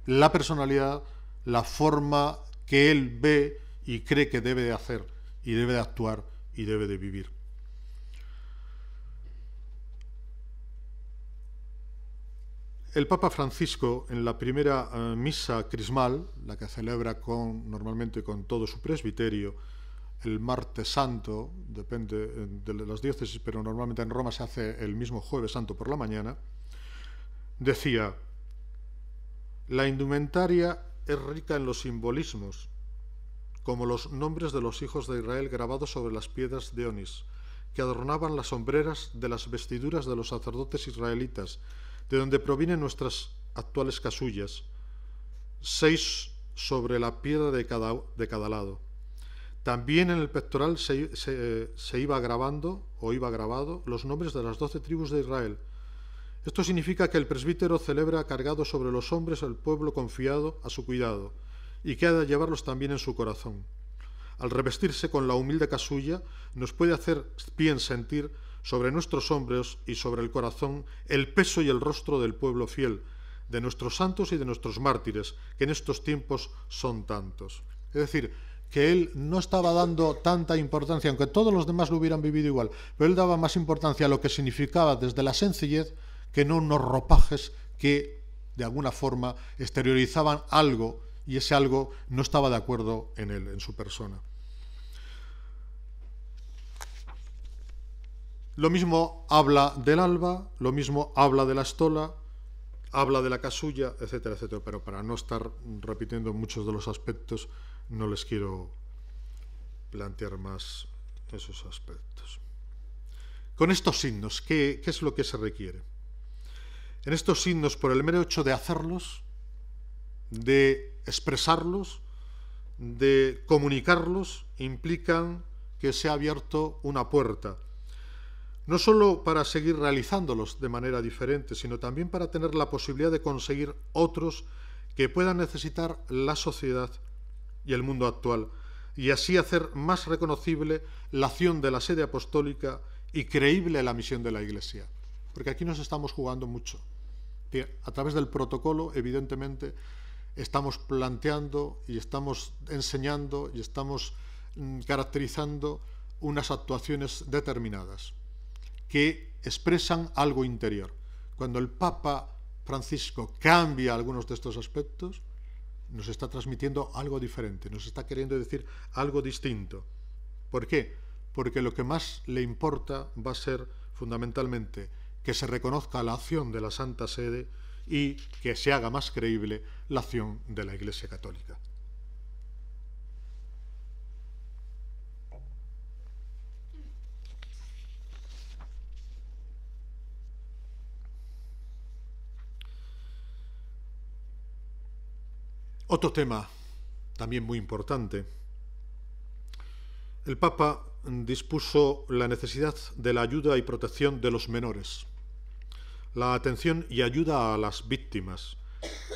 la personalidad, la forma que él ve y cree que debe de hacer y debe de actuar y debe de vivir. El Papa Francisco, en la primera misa crismal, la que celebra normalmente con todo su presbiterio, el martes santo, depende de las diócesis, pero normalmente en Roma se hace el mismo jueves santo por la mañana, decía: la indumentaria es rica en los simbolismos, como los nombres de los hijos de Israel grabados sobre las piedras de onís, que adornaban las sombreras de las vestiduras de los sacerdotes israelitas, de donde provienen nuestras actuales casullas, 6 sobre la piedra de cada lado. También en el pectoral se iba grabando, o iba grabado, los nombres de las 12 tribus de Israel. Esto significa que el presbítero celebra cargado sobre los hombres el pueblo confiado a su cuidado, y que ha de llevarlos también en su corazón. Al revestirse con la humilde casulla, nos puede hacer bien sentir sobre nuestros hombros y sobre el corazón el peso y el rostro del pueblo fiel, de nuestros santos y de nuestros mártires, que en estos tiempos son tantos. Es decir, que él no estaba dando tanta importancia, aunque todos los demás lo hubieran vivido igual, pero él daba más importancia a lo que significaba desde la sencillez que no unos ropajes que de alguna forma exteriorizaban algo, y ese algo no estaba de acuerdo en él, en su persona. Lo mismo habla del alba, lo mismo habla de la estola, habla de la casulla, etcétera, etcétera. Pero para no estar repitiendo muchos de los aspectos, no les quiero plantear más esos aspectos. Con estos signos, ¿qué es lo que se requiere? En estos signos, por el mero hecho de hacerlos, de expresarlos, de comunicarlos, implican que se ha abierto una puerta, no solo para seguir realizándolos de manera diferente, sino también para tener la posibilidad de conseguir otros que puedan necesitar la sociedad y el mundo actual, y así hacer más reconocible la acción de la sede apostólica y creíble la misión de la Iglesia. Porque aquí nos estamos jugando mucho. A través del protocolo, evidentemente, estamos planteando y estamos enseñando y estamos caracterizando unas actuaciones determinadas que expresan algo interior. Cuando el Papa Francisco cambia algunos de estos aspectos, nos está transmitiendo algo diferente, nos está queriendo decir algo distinto. ¿Por qué? Porque lo que más le importa va a ser fundamentalmente que se reconozca la acción de la Santa Sede y que se haga más creíble la acción de la Iglesia Católica. Otro tema también muy importante. El Papa dispuso la necesidad de la ayuda y protección de los menores, la atención y ayuda a las víctimas,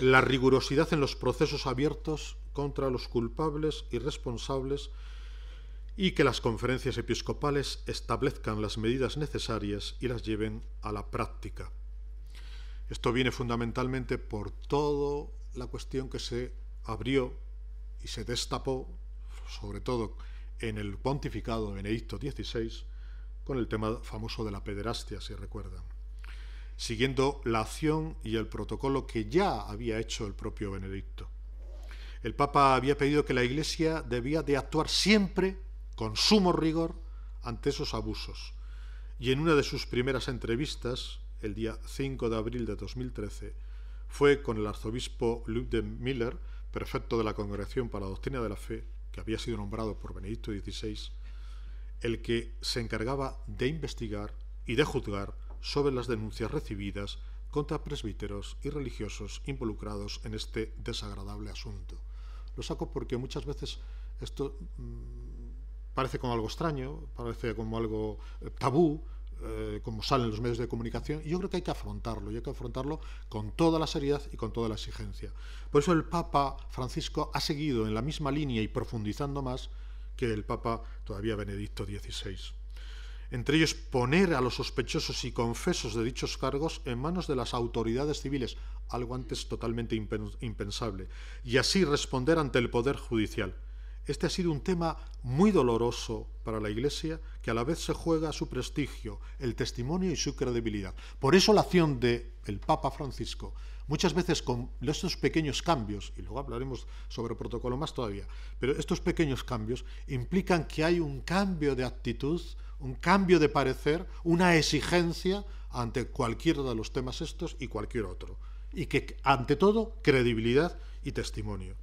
la rigurosidad en los procesos abiertos contra los culpables y responsables, y que las conferencias episcopales establezcan las medidas necesarias y las lleven a la práctica. Esto viene fundamentalmente por toda la cuestión que se abrió y se destapó, sobre todo en el pontificado de Benedicto XVI, con el tema famoso de la pederastia, si recuerdan, siguiendo la acción y el protocolo que ya había hecho el propio Benedicto. El Papa había pedido que la Iglesia debía de actuar siempre con sumo rigor ante esos abusos, y en una de sus primeras entrevistas, el día 5 de abril de 2013, fue con el arzobispo Luc de Miller, prefecto de la Congregación para la Doctrina de la Fe, que había sido nombrado por Benedicto XVI, el que se encargaba de investigar y de juzgar sobre las denuncias recibidas contra presbíteros y religiosos involucrados en este desagradable asunto. Lo saco porque muchas veces esto parece como algo extraño, parece como algo tabú, como salen los medios de comunicación, y yo creo que hay que afrontarlo, y hay que afrontarlo con toda la seriedad y con toda la exigencia. Por eso el Papa Francisco ha seguido en la misma línea y profundizando más que el Papa todavía Benedicto XVI. Entre ellos, poner a los sospechosos y confesos de dichos cargos en manos de las autoridades civiles, algo antes totalmente impensable, y así responder ante el Poder Judicial. Este ha sido un tema muy doloroso para la Iglesia, que a la vez se juega su prestigio, el testimonio y su credibilidad. Por eso la acción del Papa Francisco, muchas veces con estos pequeños cambios, y luego hablaremos sobre el protocolo más todavía, pero estos pequeños cambios implican que hay un cambio de actitud, un cambio de parecer, una exigencia ante cualquiera de los temas estos y cualquier otro. Y que, ante todo, credibilidad y testimonio.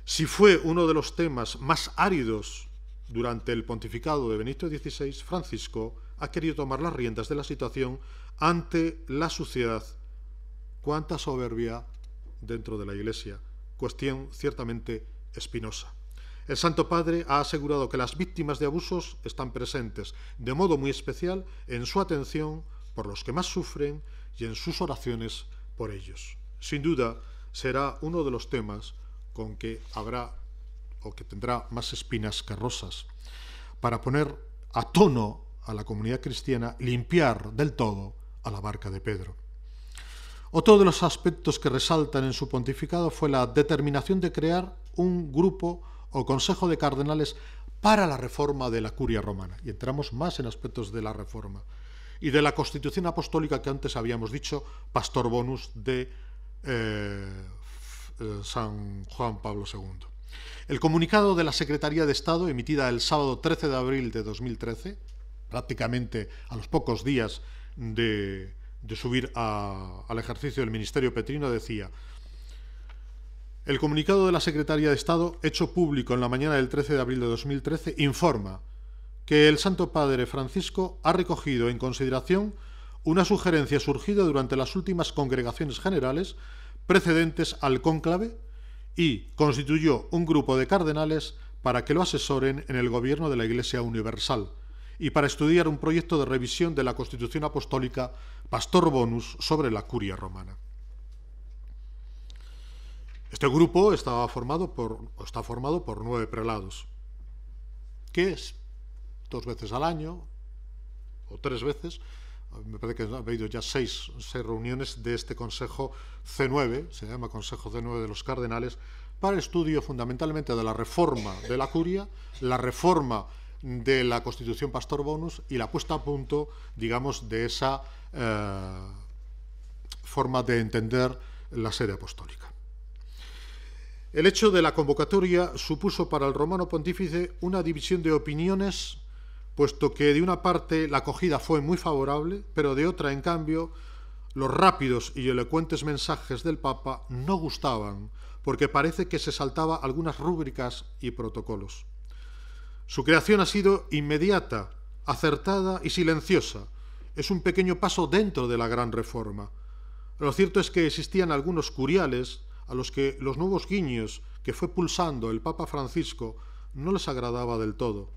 Si fue uno de los temas más áridos durante el pontificado de Benedicto XVI, Francisco ha querido tomar las riendas de la situación ante la suciedad. Cuánta soberbia dentro de la Iglesia, cuestión ciertamente espinosa. El Santo Padre ha asegurado que las víctimas de abusos están presentes de modo muy especial en su atención por los que más sufren y en sus oraciones por ellos. Sin duda, será uno de los temas con que habrá o que tendrá más espinas que rosas, para poner a tono a la comunidad cristiana limpiar del todo a la barca de Pedro. Otro de los aspectos que resaltan en su pontificado fue la determinación de crear un grupo o consejo de cardenales para la reforma de la curia romana. Y entramos más en aspectos de la reforma y de la constitución apostólica que antes habíamos dicho, Pastor Bonus de San Juan Pablo II. El comunicado de la Secretaría de Estado, emitida el sábado 13 de abril de 2013, prácticamente a los pocos días de subir al ejercicio del ministerio petrino, decía: el comunicado de la Secretaría de Estado, hecho público en la mañana del 13 de abril de 2013, informa que el Santo Padre Francisco ha recogido en consideración una sugerencia surgida durante las últimas congregaciones generales precedentes al cónclave y constituyó un grupo de cardenales para que lo asesoren en el gobierno de la Iglesia Universal y para estudiar un proyecto de revisión de la Constitución Apostólica Pastor Bonus sobre la curia romana. Este grupo está formado por 9 prelados, que es 2 veces al año, o 3 veces, me parece que ha habido ya 6 reuniones de este Consejo C9, se llama Consejo C9 de los Cardenales, para el estudio fundamentalmente de la reforma de la curia, la reforma de la Constitución Pastor Bonus y la puesta a punto, digamos, de esa forma de entender la sede apostólica. El hecho de la convocatoria supuso para el romano pontífice una división de opiniones, puesto que de una parte la acogida fue muy favorable, pero de otra, en cambio, los rápidos y elocuentes mensajes del Papa no gustaban, porque parece que se saltaba algunas rúbricas y protocolos. Su creación ha sido inmediata, acertada y silenciosa. Es un pequeño paso dentro de la gran reforma. Lo cierto es que existían algunos curiales a los que los nuevos guiños que fue pulsando el Papa Francisco no les agradaba del todo.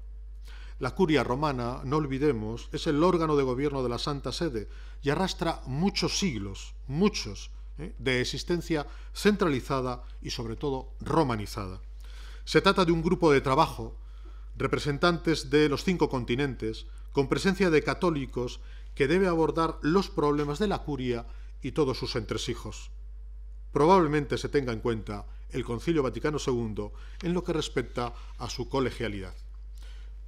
La curia romana, no olvidemos, es el órgano de gobierno de la Santa Sede y arrastra muchos siglos, de existencia centralizada y sobre todo romanizada. Se trata de un grupo de trabajo, representantes de los 5 continentes, con presencia de católicos, que debe abordar los problemas de la curia y todos sus entresijos. Probablemente se tenga en cuenta el Concilio Vaticano II en lo que respecta a su colegialidad.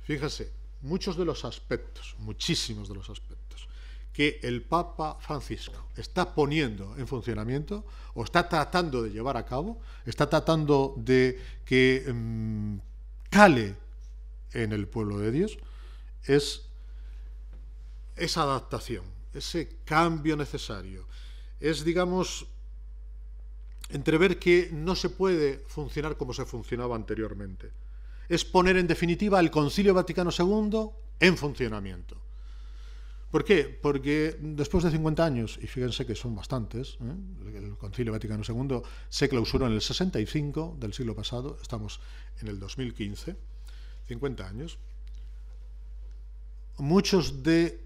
Fíjense, muchísimos de los aspectos que el Papa Francisco está poniendo en funcionamiento o está tratando de llevar a cabo, está tratando de que cale en el pueblo de Dios, es esa adaptación, ese cambio necesario. Es, digamos, entrever que no se puede funcionar como se funcionaba anteriormente. Es poner en definitiva el Concilio Vaticano II en funcionamiento. ¿Por qué? Porque después de 50 años, y fíjense que son bastantes, el Concilio Vaticano II se clausuró en el 65 del siglo pasado, estamos en el 2015, 50 años, muchos de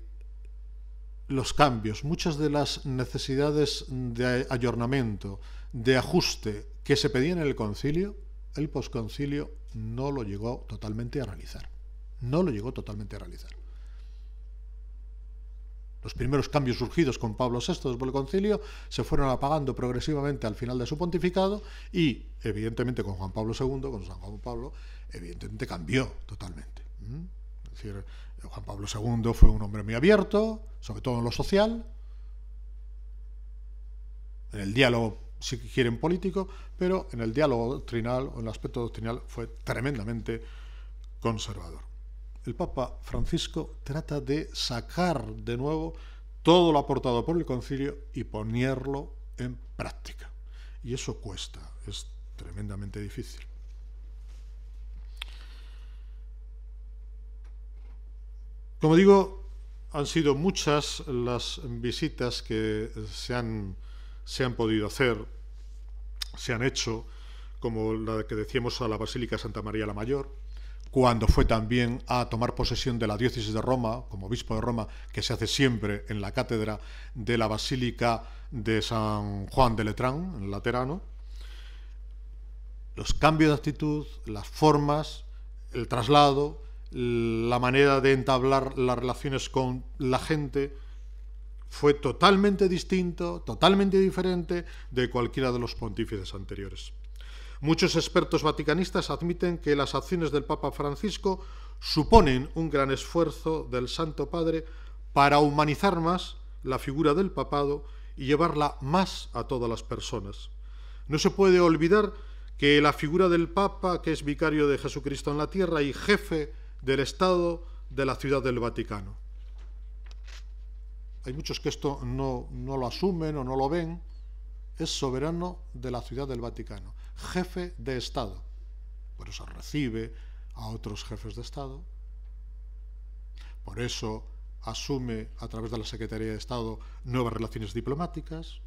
los cambios, muchas de las necesidades de ayornamiento, de ajuste que se pedían en el concilio, el posconcilio no lo llegó totalmente a realizar. No lo llegó totalmente a realizar. Los primeros cambios surgidos con Pablo VI después del concilio se fueron apagando progresivamente al final de su pontificado y, evidentemente, con Juan Pablo II, con San Juan Pablo, evidentemente cambió totalmente. Es decir, Juan Pablo II fue un hombre muy abierto, sobre todo en lo social, en el diálogo, si quieren, político, pero en el diálogo doctrinal o en el aspecto doctrinal fue tremendamente conservador. El Papa Francisco trata de sacar de nuevo todo lo aportado por el concilio y ponerlo en práctica. Y eso cuesta, es tremendamente difícil. Como digo, han sido muchas las visitas que se han podido hacer, se han hecho, como la que decíamos a la Basílica Santa María la Mayor, cuando fue también a tomar posesión de la diócesis de Roma, como obispo de Roma, que se hace siempre en la cátedra de la Basílica de San Juan de Letrán, en Laterano. Los cambios de actitud, las formas, el traslado, la manera de entablar las relaciones con la gente fue totalmente distinto, totalmente diferente de cualquiera de los pontífices anteriores. Muchos expertos vaticanistas admiten que las acciones del Papa Francisco suponen un gran esfuerzo del Santo Padre para humanizar más la figura del papado y llevarla más a todas las personas. No se puede olvidar que la figura del Papa, que es vicario de Jesucristo en la tierra y jefe del Estado de la Ciudad del Vaticano. Hay muchos que esto no lo asumen o no lo ven. Es soberano de la Ciudad del Vaticano, jefe de Estado. Por eso recibe a otros jefes de Estado. Por eso asume a través de la Secretaría de Estado nuevas relaciones diplomáticas,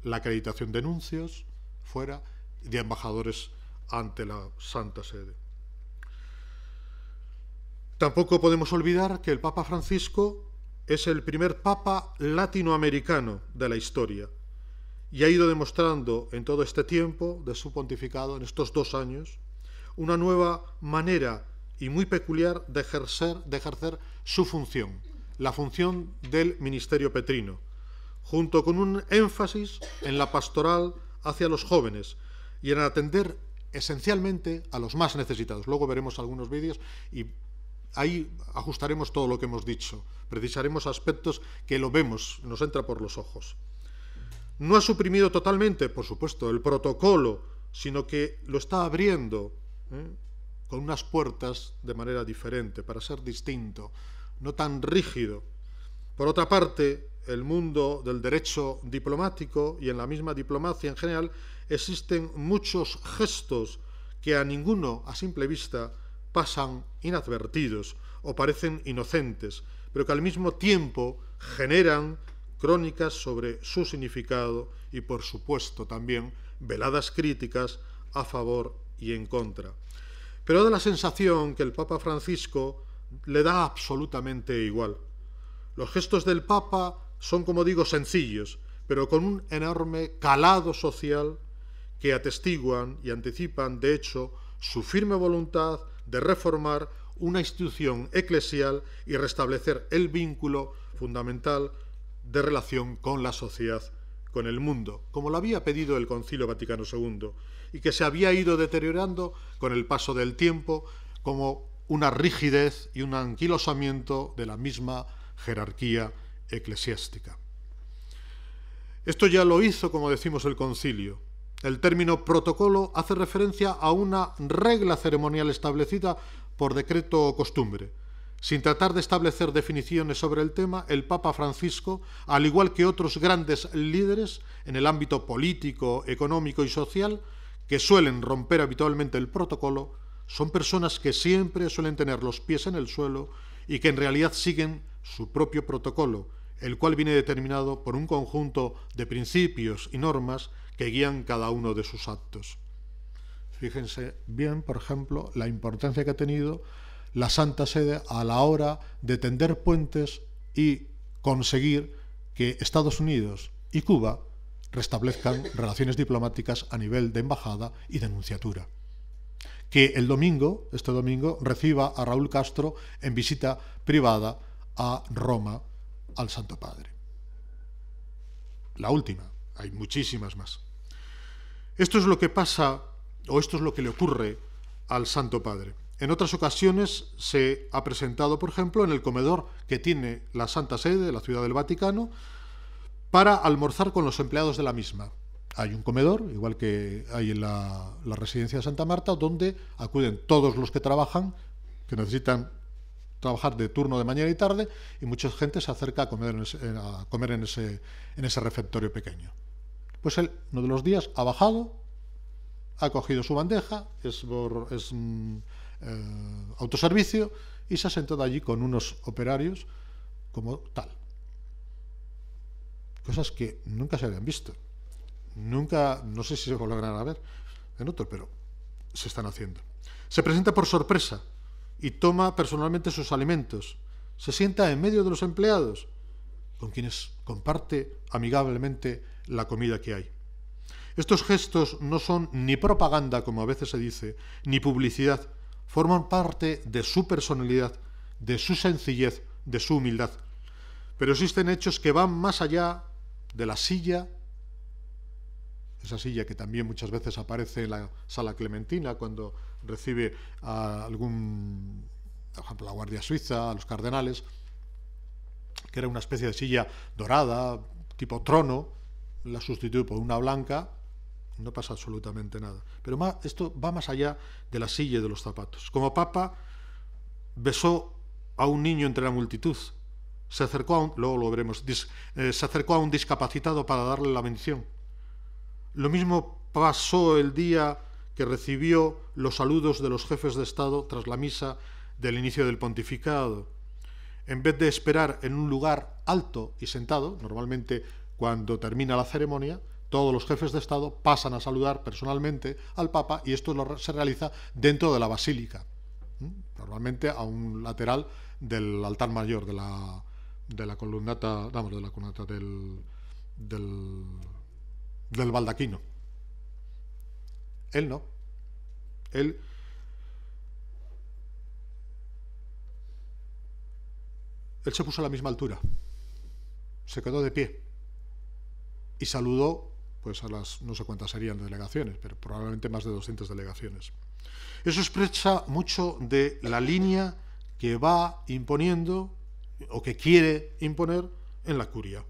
la acreditación de nuncios fuera de embajadores ante la Santa Sede. Tampoco podemos olvidar que el Papa Francisco es el primer Papa latinoamericano de la historia y ha ido demostrando en todo este tiempo de su pontificado, en estos 2 años, una nueva manera y muy peculiar de ejercer su función, la función del ministerio petrino, junto con un énfasis en la pastoral hacia los jóvenes y en atender esencialmente a los más necesitados. Luego veremos algunos vídeos y ahí ajustaremos todo lo que hemos dicho, precisaremos aspectos que lo vemos, nos entra por los ojos. No ha suprimido totalmente, por supuesto, el protocolo, sino que lo está abriendo con unas puertas de manera diferente, para ser distinto, no tan rígido. Por otra parte, el mundo del derecho diplomático y en la misma diplomacia en general existen muchos gestos que a ninguno, a simple vista, pasan inadvertidos o parecen inocentes, pero que al mismo tiempo generan crónicas sobre su significado y, por supuesto, también veladas críticas a favor y en contra. Pero da la sensación que el Papa Francisco le da absolutamente igual. Los gestos del Papa son, como digo, sencillos, pero con un enorme calado social que atestiguan y anticipan, de hecho, su firme voluntad de reformar una institución eclesial y restablecer el vínculo fundamental de relación con la sociedad, con el mundo, como lo había pedido el Concilio Vaticano II, y que se había ido deteriorando con el paso del tiempo como una rigidez y un anquilosamiento de la misma jerarquía eclesiástica. Esto ya lo hizo, como decimos, el concilio. El término protocolo hace referencia a una regla ceremonial establecida por decreto o costumbre. Sin tratar de establecer definiciones sobre el tema, el Papa Francisco, al igual que otros grandes líderes en el ámbito político, económico y social, que suelen romper habitualmente el protocolo, son personas que siempre suelen tener los pies en el suelo y que en realidad siguen su propio protocolo, el cual viene determinado por un conjunto de principios y normas que guían cada uno de sus actos. Fíjense bien, por ejemplo, la importancia que ha tenido la Santa Sede a la hora de tender puentes y conseguir que Estados Unidos y Cuba restablezcan relaciones diplomáticas a nivel de embajada y de nunciatura. Que este domingo, reciba a Raúl Castro en visita privada a Roma al Santo Padre. La última, hay muchísimas más. Esto es lo que pasa, o esto es lo que le ocurre al Santo Padre. En otras ocasiones se ha presentado, por ejemplo, en el comedor que tiene la Santa Sede, la Ciudad del Vaticano, para almorzar con los empleados de la misma. Hay un comedor, igual que hay en la residencia de Santa Marta, donde acuden todos los que trabajan, que necesitan trabajar de turno de mañana y tarde, y mucha gente se acerca a comer en ese refectorio pequeño. Pues él, uno de los días, ha bajado, ha cogido su bandeja, es autoservicio, y se ha sentado allí con unos operarios como tal. Cosas que nunca se habían visto. Nunca, no sé si se volverán a ver en otro, pero se están haciendo. Se presenta por sorpresa y toma personalmente sus alimentos. Se sienta en medio de los empleados, con quienes comparte amigablemente la comida que hay. Estos gestos no son ni propaganda, como a veces se dice, ni publicidad. forman parte de su personalidad, de su sencillez, de su humildad. Pero existen hechos que van más allá de la silla, esa silla que también muchas veces aparece en la Sala Clementina cuando recibe a algún, por ejemplo, la Guardia Suiza, a los cardenales, que era una especie de silla dorada, tipo trono, la sustituye por una blanca, no pasa absolutamente nada. Pero esto va más allá de la silla y de los zapatos. Como Papa, besó a un niño entre la multitud, se acercó luego lo veremos, se acercó a un discapacitado para darle la bendición. Lo mismo pasó el día que recibió los saludos de los jefes de Estado tras la misa del inicio del pontificado. En vez de esperar en un lugar alto y sentado, normalmente cuando termina la ceremonia, todos los jefes de Estado pasan a saludar personalmente al Papa y esto se realiza dentro de la basílica, normalmente a un lateral del altar mayor, de la columnata, vamos, de la columnata del baldaquino. Él no. Él se puso a la misma altura, se quedó de pie y saludó pues a las, no sé cuántas serían delegaciones, pero probablemente más de 200 delegaciones. Eso expresa mucho de la línea que va imponiendo o que quiere imponer en la curia.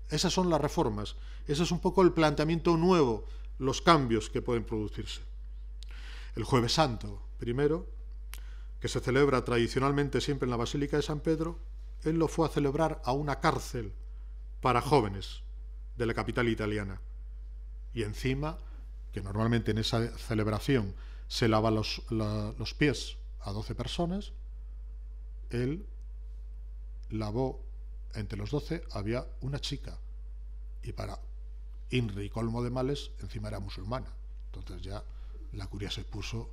Esas son las reformas, ese es un poco el planteamiento nuevo, los cambios que pueden producirse. El Jueves Santo, primero, que se celebra tradicionalmente siempre en la Basílica de San Pedro, él lo fue a celebrar a una cárcel para jóvenes de la capital italiana. Y encima, que normalmente en esa celebración se lava los pies a 12 personas, él lavó, entre los 12 había una chica, y para INRI y colmo de males, encima era musulmana. Entonces ya la curia se puso...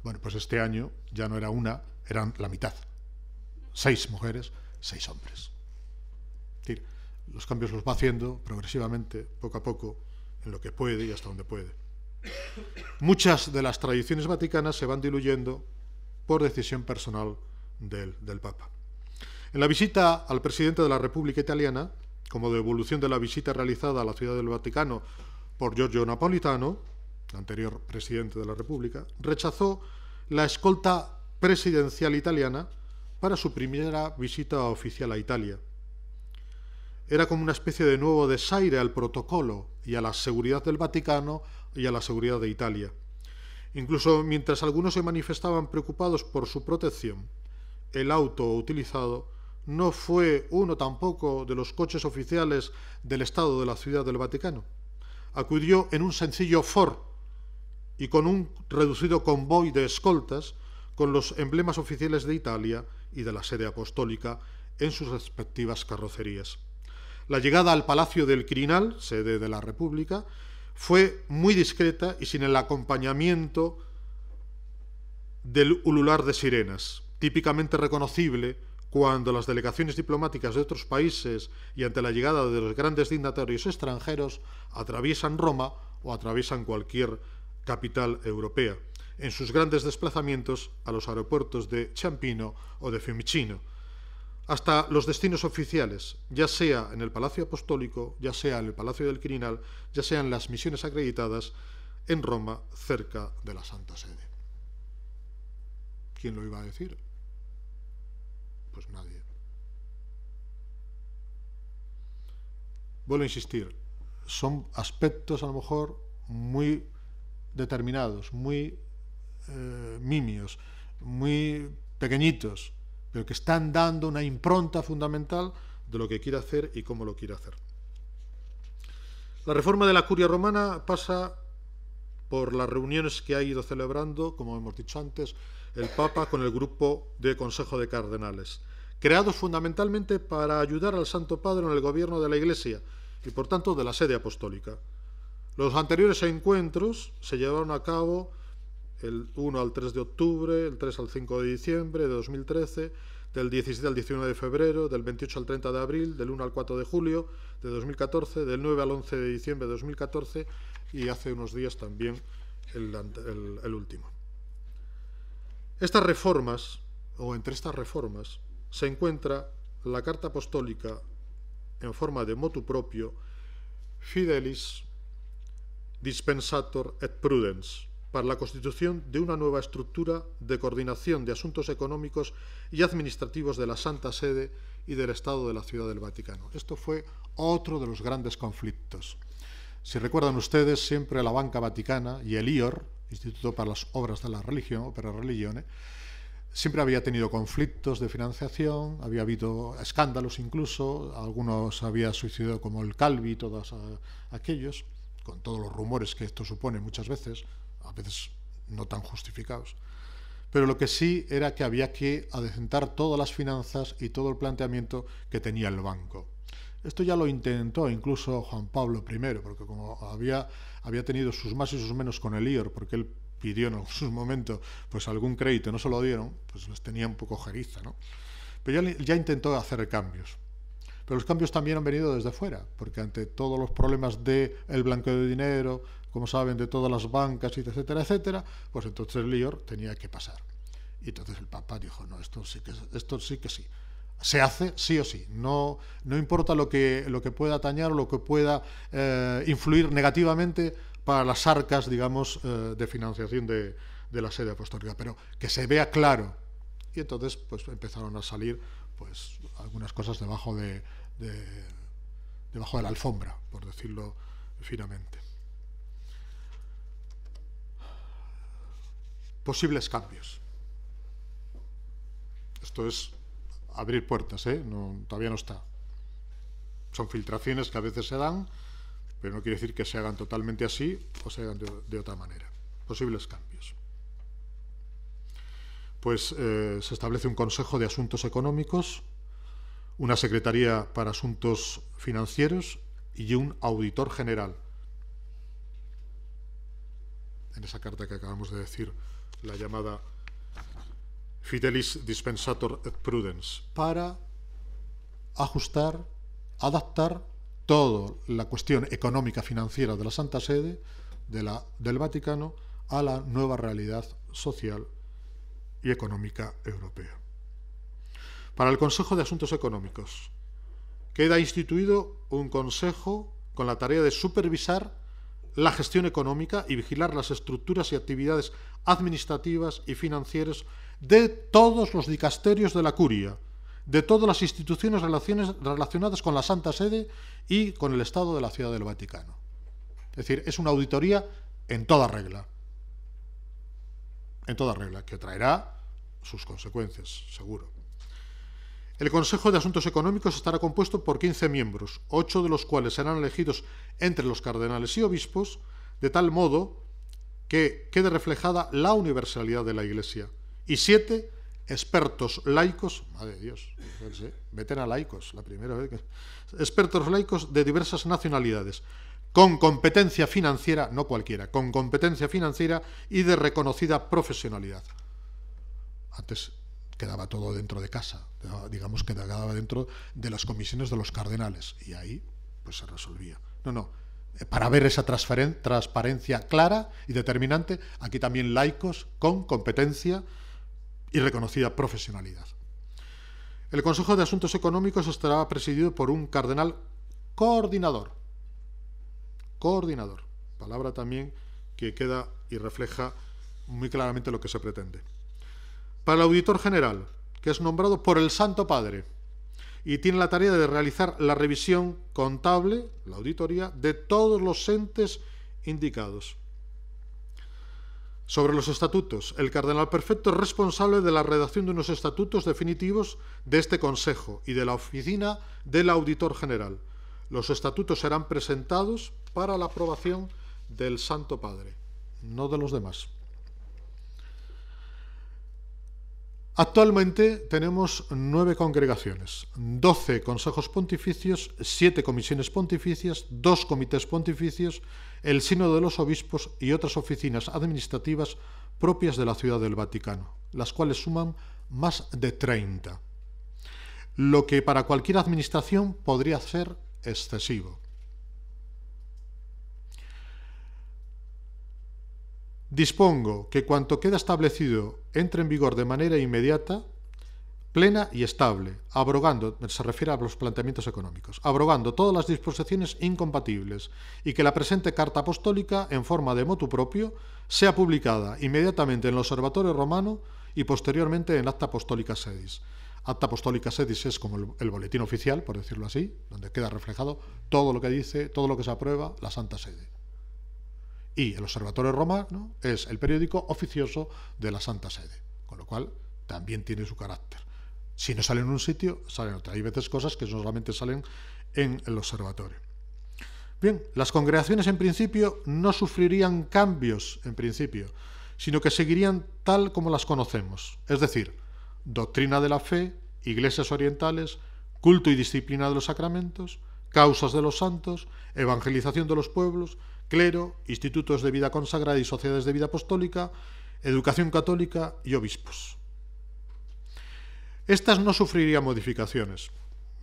Bueno, pues este año ya no era una, eran la mitad. 6 mujeres, 6 hombres. Es decir, los cambios los va haciendo progresivamente, poco a poco, en lo que puede y hasta donde puede. Muchas de las tradiciones vaticanas se van diluyendo por decisión personal del Papa. En la visita al presidente de la República Italiana, como devolución de la visita realizada a la Ciudad del Vaticano por Giorgio Napolitano, anterior presidente de la República, rechazó la escolta presidencial italiana para su primera visita oficial a Italia. Era como una especie de nuevo desaire al protocolo y a la seguridad del Vaticano y a la seguridad de Italia. Incluso mientras algunos se manifestaban preocupados por su protección, el auto utilizado no fue uno tampoco de los coches oficiales del Estado de la Ciudad del Vaticano. Acudió en un sencillo Ford y con un reducido convoy de escoltas con los emblemas oficiales de Italia y de la sede apostólica en sus respectivas carrocerías. La llegada al Palacio del Quirinal, sede de la República, fue muy discreta y sin el acompañamiento del ulular de sirenas, típicamente reconocible cuando las delegaciones diplomáticas de otros países y ante la llegada de los grandes dignatarios extranjeros atraviesan Roma o atraviesan cualquier capital europea, en sus grandes desplazamientos a los aeropuertos de Ciampino o de Fiumicino, hasta los destinos oficiales, ya sea en el Palacio Apostólico, ya sea en el Palacio del Quirinal, ya sea en las misiones acreditadas en Roma, cerca de la Santa Sede. ¿Quién lo iba a decir? Pues nadie. Vuelvo a insistir, son aspectos a lo mejor muy determinados, muy nimios, muy pequeñitos, pero que están dando una impronta fundamental de lo que quiere hacer y cómo lo quiere hacer. La reforma de la curia romana pasa por las reuniones que ha ido celebrando, como hemos dicho antes, el Papa con el grupo de Consejo de Cardenales, creados fundamentalmente para ayudar al Santo Padre en el gobierno de la Iglesia y, por tanto, de la sede apostólica. Los anteriores encuentros se llevaron a cabo el 1 al 3 de octubre, el 3 al 5 de diciembre de 2013, del 17 al 19 de febrero, del 28 al 30 de abril, del 1 al 4 de julio de 2014, del 9 al 11 de diciembre de 2014 y hace unos días también el último. Estas reformas, o entre estas reformas, se encuentra la Carta Apostólica en forma de motu propio Fidelis Dispensator et Prudens, para la constitución de una nueva estructura de coordinación de asuntos económicos y administrativos de la Santa Sede y del Estado de la Ciudad del Vaticano. Esto fue otro de los grandes conflictos. Si recuerdan ustedes, siempre la Banca Vaticana y el IOR, Instituto para las Obras de la Religión, o per Religione, siempre había tenido conflictos de financiación, había habido escándalos incluso, algunos había sucedido como el Calvi, todos aquellos, con todos los rumores que esto supone muchas veces, a veces no tan justificados. Pero lo que sí era que había que adecentar todas las finanzas y todo el planteamiento que tenía el banco. Esto ya lo intentó incluso Juan Pablo I, porque como había tenido sus más y sus menos con el IOR, porque él pidió en algún momento pues algún crédito, no se lo dieron, pues les tenía un poco jeriza, ¿no? Pero ya intentó hacer cambios. Pero los cambios también han venido desde fuera, porque ante todos los problemas del blanqueo de dinero, como saben, de todas las bancas, etcétera, etcétera, pues entonces el IOR tenía que pasar. Y entonces el Papa dijo, no, esto sí que sí. Se hace sí o sí. No importa lo que pueda dañar o lo que pueda influir negativamente para las arcas, digamos, de financiación de la sede apostólica, pero que se vea claro. Y entonces pues empezaron a salir pues algunas cosas debajo de la alfombra, por decirlo finamente. Posibles cambios. Esto es abrir puertas, todavía no está. Son filtraciones que a veces se dan, pero no quiere decir que se hagan totalmente así o se hagan de otra manera. Posibles cambios. Pues se establece un Consejo de Asuntos Económicos, una Secretaría para Asuntos Financieros y un Auditor General. En esa carta que acabamos de decir, la llamada Fidelis Dispensator et Prudens, para ajustar, adaptar toda la cuestión económica financiera de la Santa Sede, del Vaticano, a la nueva realidad social y económica europea. Para el Consejo de Asuntos Económicos queda instituido un consejo con la tarea de supervisar la gestión económica y vigilar las estructuras y actividades administrativas y financieras de todos los dicasterios de la Curia, de todas las instituciones relacionadas con la Santa Sede y con el Estado de la Ciudad del Vaticano. Es decir, es una auditoría en toda regla, que traerá sus consecuencias, seguro. El Consejo de Asuntos Económicos estará compuesto por 15 miembros, 8 de los cuales serán elegidos entre los cardenales y obispos, de tal modo que quede reflejada la universalidad de la Iglesia, y 7 expertos laicos, madre de Dios, meten a laicos, la primera vez que... expertos laicos de diversas nacionalidades, con competencia financiera, no cualquiera, con competencia financiera y de reconocida profesionalidad. Antes quedaba todo dentro de casa, digamos que quedaba dentro de las comisiones de los cardenales, y ahí pues se resolvía. No, para ver esa transparencia clara y determinante, aquí también laicos con competencia y reconocida profesionalidad. El Consejo de Asuntos Económicos estará presidido por un cardenal coordinador, palabra también que queda y refleja muy claramente lo que se pretende. Para el auditor general, que es nombrado por el Santo Padre y tiene la tarea de realizar la revisión contable, la auditoría, de todos los entes indicados. Sobre los estatutos, el cardenal prefecto es responsable de la redacción de unos estatutos definitivos de este Consejo y de la oficina del auditor general. Los estatutos serán presentados para la aprobación del Santo Padre, no de los demás. Actualmente tenemos 9 congregaciones, 12 consejos pontificios, 7 comisiones pontificias, 2 comités pontificios, el sínodo de los obispos y otras oficinas administrativas propias de la Ciudad del Vaticano, las cuales suman más de 30, lo que para cualquier administración podría ser excesivo. dispongo que cuanto queda establecido entre en vigor de manera inmediata, plena y estable, abrogando, se refiere a los planteamientos económicos, abrogando todas las disposiciones incompatibles, y que la presente carta apostólica, en forma de motu propio, sea publicada inmediatamente en el Observatorio Romano y posteriormente en Acta Apostolica Sedis. Acta Apostolica Sedis es como el boletín oficial, por decirlo así, donde queda reflejado todo lo que dice, todo lo que se aprueba la Santa Sede. Y el Observatorio Romano es el periódico oficioso de la Santa Sede, con lo cual también tiene su carácter. Si no sale en un sitio, sale en otro. Hay veces cosas que solamente salen en el observatorio. Bien, las congregaciones en principio no sufrirían cambios en principio, sino que seguirían tal como las conocemos, es decir, doctrina de la fe, iglesias orientales, culto y disciplina de los sacramentos, causas de los santos, evangelización de los pueblos, clero, institutos de vida consagrada y sociedades de vida apostólica, educación católica y obispos. Estas no sufrirían modificaciones,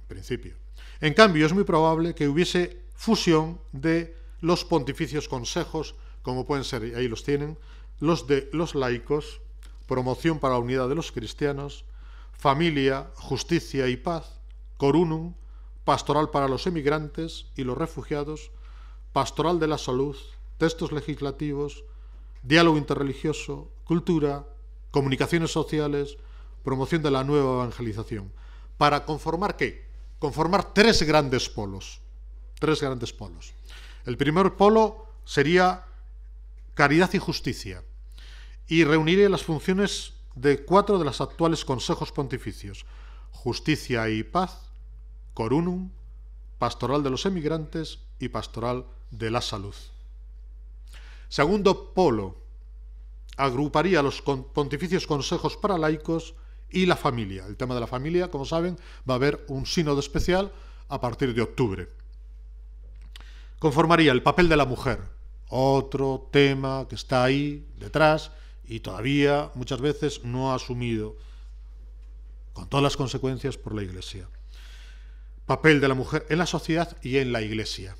en principio. En cambio, es muy probable que hubiese fusión de los pontificios consejos, como pueden ser, y ahí los tienen, los de los laicos, promoción para la unidad de los cristianos, familia, justicia y paz, corunum, pastoral para los emigrantes y los refugiados, pastoral de la salud, textos legislativos, diálogo interreligioso, cultura, comunicaciones sociales, promoción de la nueva evangelización. ¿Para conformar qué? Conformar tres grandes polos. Tres grandes polos. El primer polo sería caridad y justicia, y reuniría las funciones de 4 de los actuales consejos pontificios: justicia y paz, corunum, pastoral de los emigrantes y pastoral de la salud. Segundo polo, agruparía los pontificios consejos para laicos y la familia. El tema de la familia, como saben, va a haber un sínodo especial a partir de octubre. Conformaría el papel de la mujer, otro tema que está ahí detrás y todavía muchas veces no ha asumido, con todas las consecuencias, por la Iglesia. Papel de la mujer en la sociedad y en la Iglesia,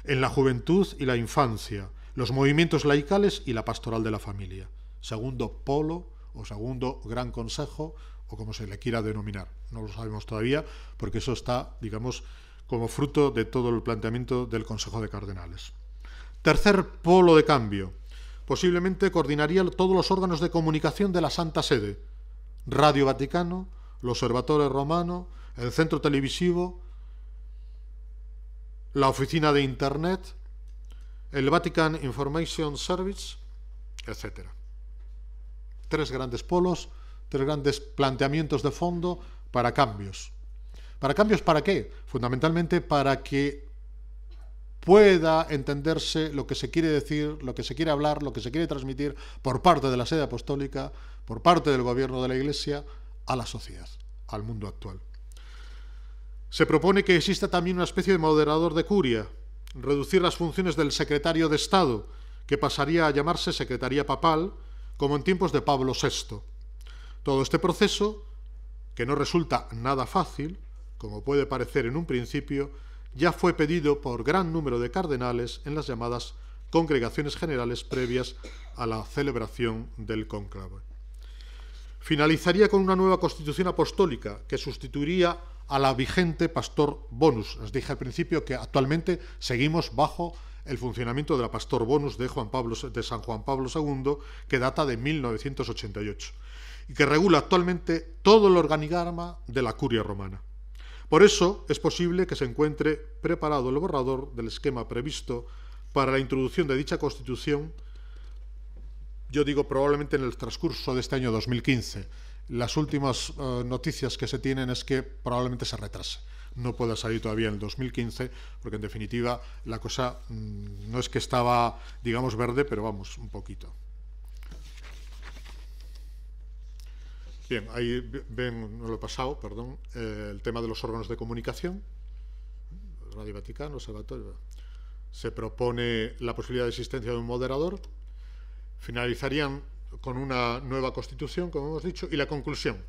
en la juventud y la infancia, los movimientos laicales y la pastoral de la familia. Segundo polo o segundo gran consejo, o como se le quiera denominar. No lo sabemos todavía, porque eso está, digamos, como fruto de todo el planteamiento del Consejo de Cardenales. Tercer polo de cambio. Posiblemente coordinaría todos los órganos de comunicación de la Santa Sede: Radio Vaticano, el Observatorio Romano, el Centro Televisivo, la Oficina de Internet, el Vatican Information Service, etc. Tres grandes polos, tres grandes planteamientos de fondo para cambios. ¿Para cambios para qué? Fundamentalmente para que pueda entenderse lo que se quiere decir, lo que se quiere hablar, lo que se quiere transmitir por parte de la sede apostólica, por parte del gobierno de la Iglesia, a la sociedad, al mundo actual. Se propone que exista también una especie de moderador de curia, reducir las funciones del secretario de Estado, que pasaría a llamarse Secretaría Papal, como en tiempos de Pablo VI. Todo este proceso, que no resulta nada fácil, como puede parecer en un principio, ya fue pedido por gran número de cardenales en las llamadas congregaciones generales previas a la celebración del cónclave. Finalizaría con una nueva constitución apostólica que sustituiría a la vigente Pastor Bonus. Les dije al principio que actualmente seguimos bajo el funcionamiento de la Pastor Bonus de San Juan Pablo II, que data de 1988, y que regula actualmente todo el organigrama de la Curia Romana. Por eso es posible que se encuentre preparado el borrador del esquema previsto para la introducción de dicha Constitución, yo digo probablemente en el transcurso de este año 2015. Las últimas noticias que se tienen es que probablemente se retrase. No pueda salir todavía en el 2015, porque en definitiva la cosa no es que estaba, digamos, verde, pero vamos, un poquito. Bien, ahí ven, no lo he pasado, perdón, el tema de los órganos de comunicación, Radio Vaticano, Observatorio. Se propone la posibilidad de existencia de un moderador. Finalizarían con una nueva constitución, como hemos dicho, y la conclusión.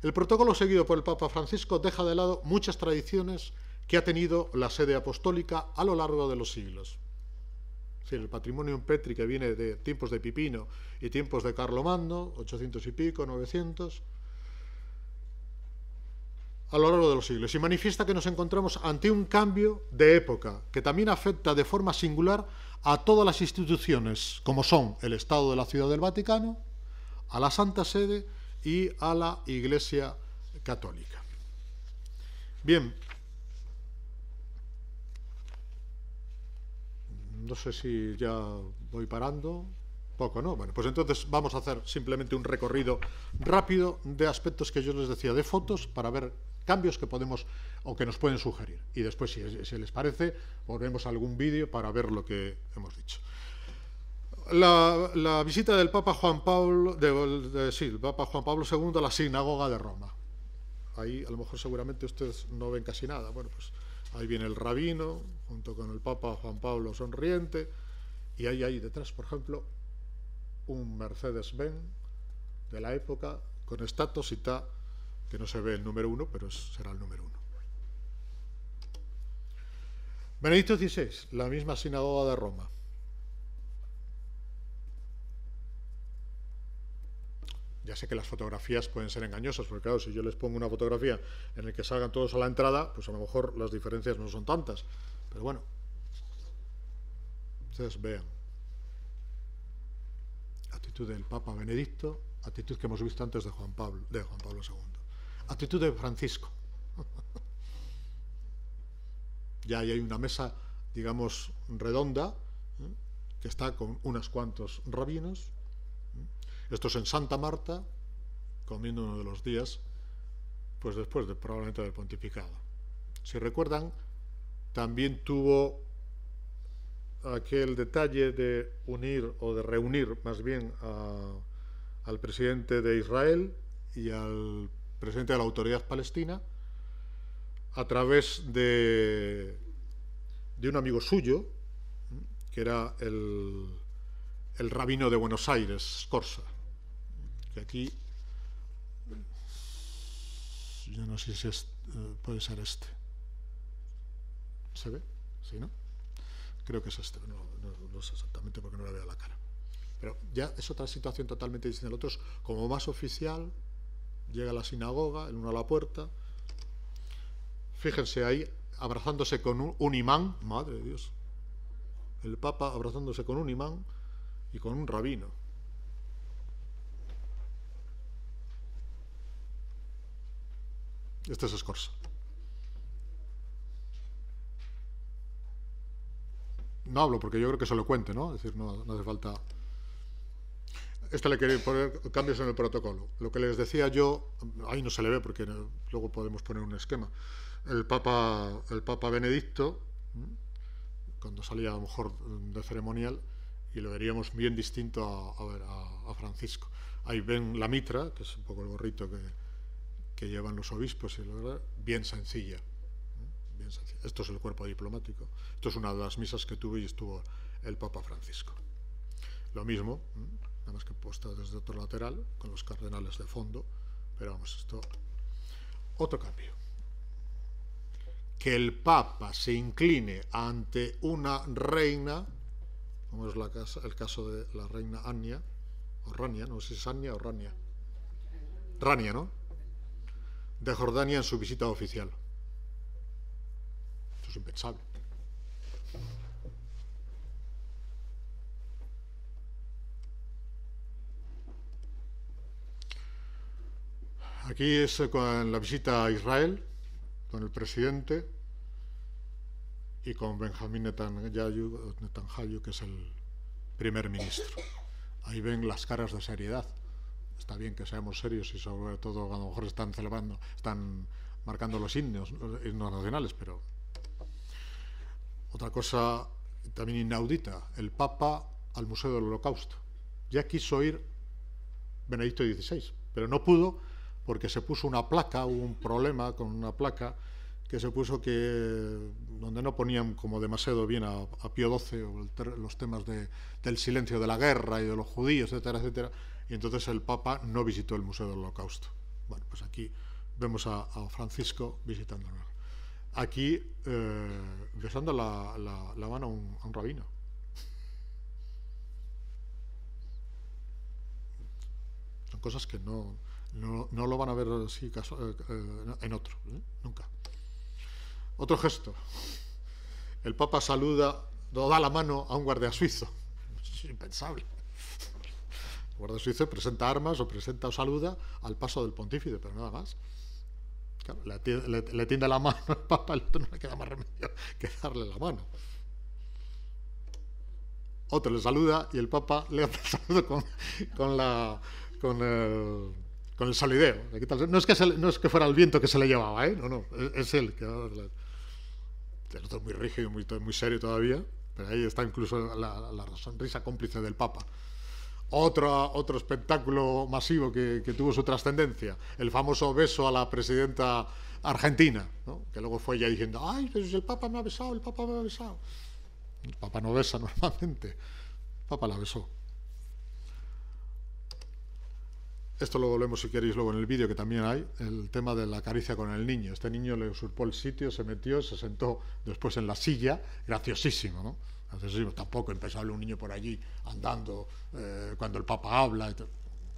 El protocolo seguido por el Papa Francisco deja de lado muchas tradiciones que ha tenido la sede apostólica a lo largo de los siglos. Es decir, el patrimonio Petri que viene de tiempos de Pipino y tiempos de Carlomagno, 800 y pico, 900, a lo largo de los siglos, y manifiesta que nos encontramos ante un cambio de época que también afecta de forma singular a todas las instituciones, como son el Estado de la Ciudad del Vaticano, a la Santa Sede y a la Iglesia Católica. Bien, no sé si ya voy parando. Poco, ¿no? Bueno, pues entonces vamos a hacer simplemente un recorrido rápido de aspectos que yo les decía, de fotos, para ver cambios que podemos o que nos pueden sugerir. Y después, si les parece, volvemos a algún vídeo para ver lo que hemos dicho. La visita del Papa Juan Pablo, el Papa Juan Pablo II a la sinagoga de Roma. Ahí a lo mejor seguramente ustedes no ven casi nada. Bueno, pues ahí viene el rabino junto con el Papa Juan Pablo sonriente, y ahí detrás, por ejemplo, un Mercedes-Benz de la época con estatus y tal, que no se ve el número 1, pero será el número 1. Benedicto XVI, la misma sinagoga de Roma. Ya sé que las fotografías pueden ser engañosas, porque claro, si yo les pongo una fotografía en la que salgan todos a la entrada, pues a lo mejor las diferencias no son tantas. Pero bueno, ustedes vean. Actitud del Papa Benedicto, actitud que hemos visto antes de Juan Pablo II. Actitud de Francisco. Ya hay una mesa, digamos, redonda, que está con unos cuantos rabinos. Esto es en Santa Marta, comiendo uno de los días, pues después probablemente del pontificado. Si recuerdan, también tuvo aquel detalle de unir, o de reunir más bien, al presidente de Israel y al presidente de la Autoridad Palestina a través de un amigo suyo, que era el rabino de Buenos Aires, Scorza, que aquí, yo no sé si puede ser este. ¿Se ve? ¿Sí, no? Creo que es este, no sé exactamente porque no le veo la cara. Pero ya es otra situación totalmente distinta. El otro es como más oficial, llega a la sinagoga, el uno a la puerta. Fíjense ahí, abrazándose con un imán, madre de Dios. El Papa abrazándose con un imán y con un rabino. Este es Scorza. No hablo porque yo creo que se lo cuente, ¿no? Es decir, no hace falta. Le quería poner cambios en el protocolo. Lo que les decía yo, ahí no se le ve porque luego podemos poner un esquema. El Papa Benedicto, cuando salía a lo mejor de ceremonial, y lo veríamos bien distinto a Francisco. Ahí ven la mitra, que es un poco el gorrito que llevan los obispos, y la verdad, bien sencilla. Bien sencilla. Esto es el cuerpo diplomático. Esto es una de las misas que tuve y estuvo el Papa Francisco. Lo mismo, nada más que puesto desde otro lateral, con los cardenales de fondo, pero vamos, esto, otro cambio. Que el Papa se incline ante una reina, como es el caso de la reina Ania, o Rania, no sé si es Ania o Rania. Rania, ¿no? De Jordania en su visita oficial. Esto es impensable. Aquí es con la visita a Israel, con el presidente y con Benjamín Netanyahu, que es el primer ministro. Ahí ven las caras de seriedad. Está bien que seamos serios y sobre todo a lo mejor están marcando los himnos nacionales, pero otra cosa también inaudita, el Papa al Museo del Holocausto. Ya quiso ir Benedicto XVI, pero no pudo porque se puso una placa, hubo un problema con una placa que se puso donde no ponían como demasiado bien a Pío XII o los temas del silencio de la guerra y de los judíos, etcétera, etcétera, y entonces el Papa no visitó el Museo del Holocausto. Bueno, pues aquí vemos a Francisco visitándolo. Aquí besando la mano a un rabino. cosas que no lo van a ver así en otro, nunca. Otro gesto. El Papa saluda, da la mano a un guardia suizo. Es impensable. El guardia suizo presenta armas o presenta o saluda al paso del pontífice, pero nada más. Claro, le tiende la mano al Papa, al otro no le queda más remedio que darle la mano. Otro le saluda y el Papa le hace el saludo con el salideo. No es que fuera el viento que se le llevaba, no, es él. El otro es muy rígido, muy serio todavía, pero ahí está incluso la sonrisa cómplice del Papa. Otro espectáculo masivo que tuvo su trascendencia, el famoso beso a la presidenta argentina, ¿no? Que luego fue ella diciendo, ¡ay, pues el Papa me ha besado, el Papa me ha besado! El Papa no besa normalmente, el Papa la besó. Esto lo vemos, si queréis, luego en el vídeo, que también hay, el tema de la caricia con el niño. Este niño le usurpó el sitio, se metió, se sentó después en la silla, graciosísimo, ¿no? Graciosísimo, tampoco impensable un niño por allí andando cuando el Papa habla,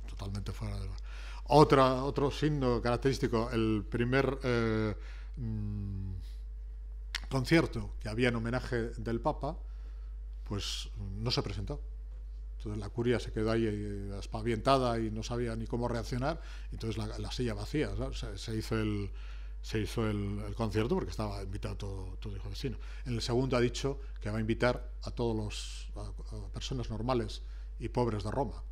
totalmente fuera de... Otro signo característico, el primer concierto que había en homenaje del Papa, pues no se presentó. Entonces la curia se quedó ahí espavientada y no sabía ni cómo reaccionar, entonces la silla vacía, ¿sabes? Se hizo el concierto porque estaba invitado todo hijo vecino. En el segundo ha dicho que va a invitar a todos a personas normales y pobres de Roma.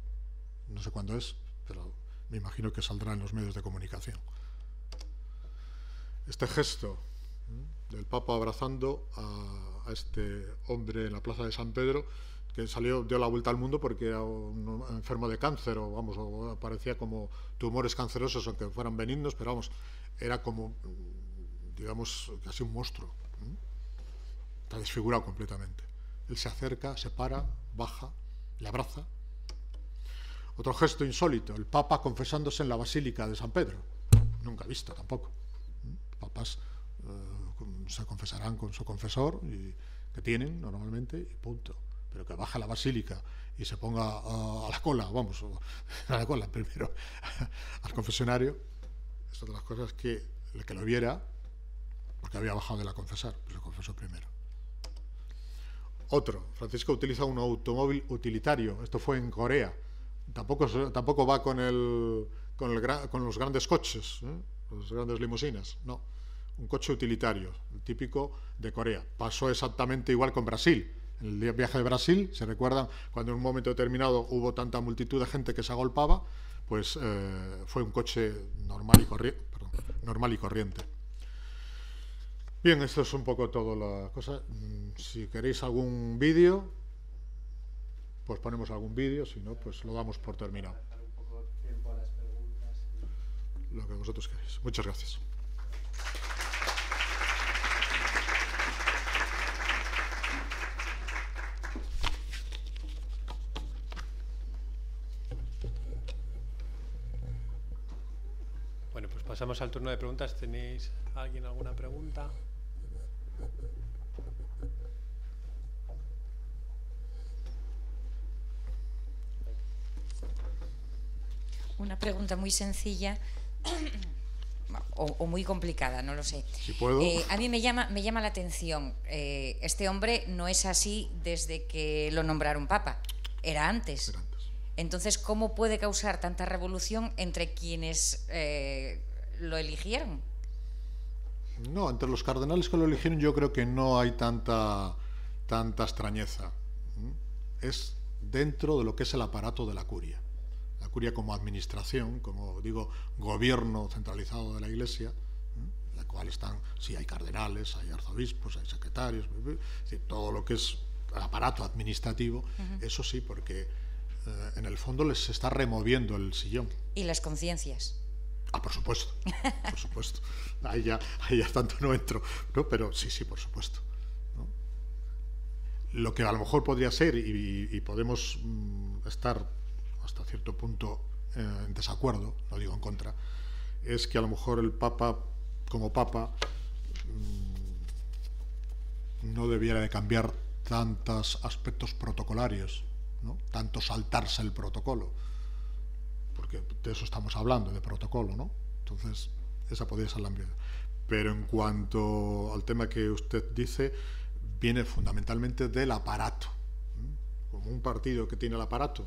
No sé cuándo es, pero me imagino que saldrá en los medios de comunicación. Este gesto del Papa abrazando a este hombre en la plaza de San Pedro, que dio la vuelta al mundo porque era un enfermo de cáncer, o parecía como tumores cancerosos, aunque fueran benignos, pero era como, digamos, casi un monstruo. Está desfigurado completamente. Él se acerca, se para, baja, le abraza. Otro gesto insólito, el Papa confesándose en la Basílica de San Pedro. Nunca visto tampoco. Papas se confesarán con su confesor, que tienen normalmente, y punto. Pero que baje a la basílica y se ponga a la cola, a la cola primero, al confesionario, es otra de las cosas que el que lo viera, porque había bajado de la confesar, pues lo confesó primero. Otro, Francisco utiliza un automóvil utilitario, esto fue en Corea, tampoco va con los grandes coches, las grandes limusinas, no, un coche utilitario, el típico de Corea. Pasó exactamente igual con Brasil. En el viaje de Brasil, ¿se recuerdan cuando en un momento determinado hubo tanta multitud de gente que se agolpaba? Pues fue un coche normal y corriente. Bien, esto es un poco todo la cosa. Si queréis algún vídeo, pues ponemos algún vídeo, si no, pues lo damos por terminado. Lo que vosotros queréis. Muchas gracias. Bueno, pues pasamos al turno de preguntas. ¿Tenéis alguna pregunta? Una pregunta muy sencilla o muy complicada, no lo sé. Si puedo. A mí me llama la atención. Este hombre no es así desde que lo nombraron Papa. Era antes. Entonces, ¿cómo puede causar tanta revolución entre quienes lo eligieron? No, entre los cardenales que lo eligieron yo creo que no hay tanta extrañeza. Es dentro de lo que es el aparato de la curia. La curia como administración, como digo, gobierno centralizado de la Iglesia, en la cual están, sí, hay cardenales, hay arzobispos, hay secretarios, es decir, todo lo que es el aparato administrativo, eso sí, porque en el fondo les está removiendo el sillón. ¿Y las conciencias? Por supuesto, por supuesto. Ahí ya tanto no entro, ¿no? Pero sí, por supuesto, ¿no? Lo que a lo mejor podría ser, y podemos estar hasta cierto punto en desacuerdo, no digo en contra, es que a lo mejor el Papa, como Papa, no debiera de cambiar tantos aspectos protocolarios, ¿no? Tanto saltarse el protocolo, porque porque de eso estamos hablando, de protocolo, ¿no? Entonces, esa podría ser la ambigüedad. Pero en cuanto al tema que usted dice, viene fundamentalmente del aparato. Como un partido que tiene el aparato,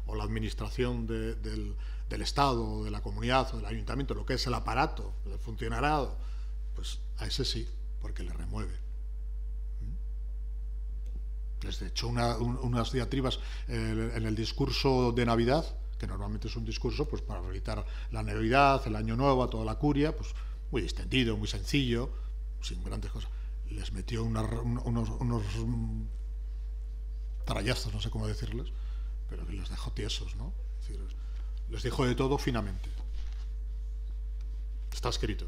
o la administración del Estado, o de la comunidad, o del ayuntamiento, lo que es el aparato, el funcionariado, pues a ese sí, porque le remueve. Les he hecho unas diatribas en el discurso de Navidad, que normalmente es un discurso pues para evitar la Navidad, el Año Nuevo, a toda la curia, pues muy extendido, muy sencillo, sin grandes cosas. Les metió unos trallazos, no sé cómo decirles, pero que les dejó tiesos, ¿no? Es decir, les dijo de todo finamente. Está escrito.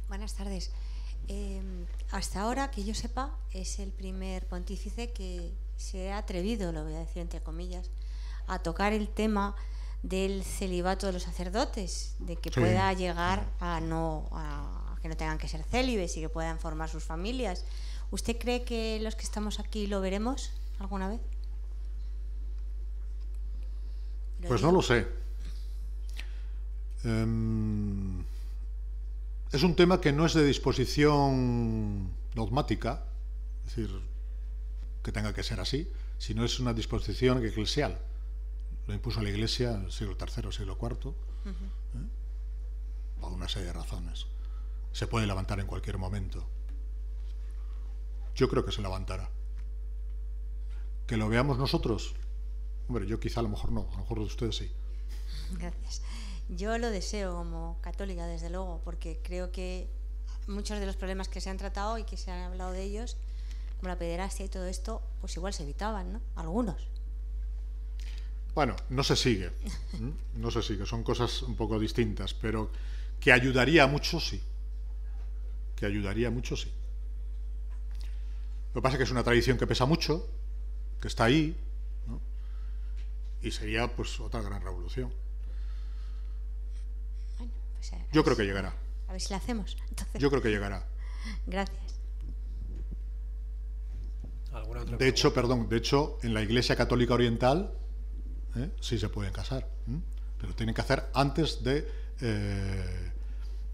Buenas tardes. Hasta ahora, que yo sepa, es el primer pontífice que se ha atrevido, lo voy a decir entre comillas, a tocar el tema del celibato de los sacerdotes, de que pueda llegar a que no tengan que ser célibes y que puedan formar sus familias. ¿Usted cree que los que estamos aquí lo veremos alguna vez? Pues no lo sé. Es un tema que no es de disposición dogmática, es decir, que tenga que ser así, sino es una disposición eclesial. Lo impuso la Iglesia en el siglo III, siglo IV, por una serie de razones. Se puede levantar en cualquier momento. Yo creo que se levantará. ¿Que lo veamos nosotros? Hombre, yo quizá a lo mejor no, a lo mejor ustedes sí. Gracias. Yo lo deseo como católica, desde luego, porque creo que muchos de los problemas que se han tratado y que se han hablado de ellos, como la pederastia y todo esto, pues igual se evitaban, ¿no? Algunos. Bueno, no se sigue. No se sigue, son cosas un poco distintas, pero que ayudaría mucho, sí. Que ayudaría mucho, sí. Lo que pasa es que es una tradición que pesa mucho, que está ahí, ¿no? Y sería pues otra gran revolución. Bueno, pues yo creo que llegará. A ver si la hacemos. Entonces. Yo creo que llegará. Gracias. ¿Alguna otra de hecho, en la Iglesia Católica Oriental sí se pueden casar, pero tienen que hacer antes de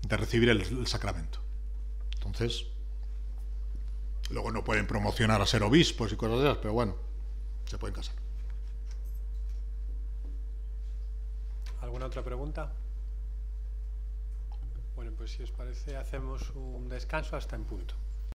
recibir el sacramento. Entonces, luego no pueden promocionar a ser obispos y cosas de esas, pero bueno, se pueden casar. ¿Alguna otra pregunta? Bueno, pues si os parece, hacemos un descanso hasta en punto.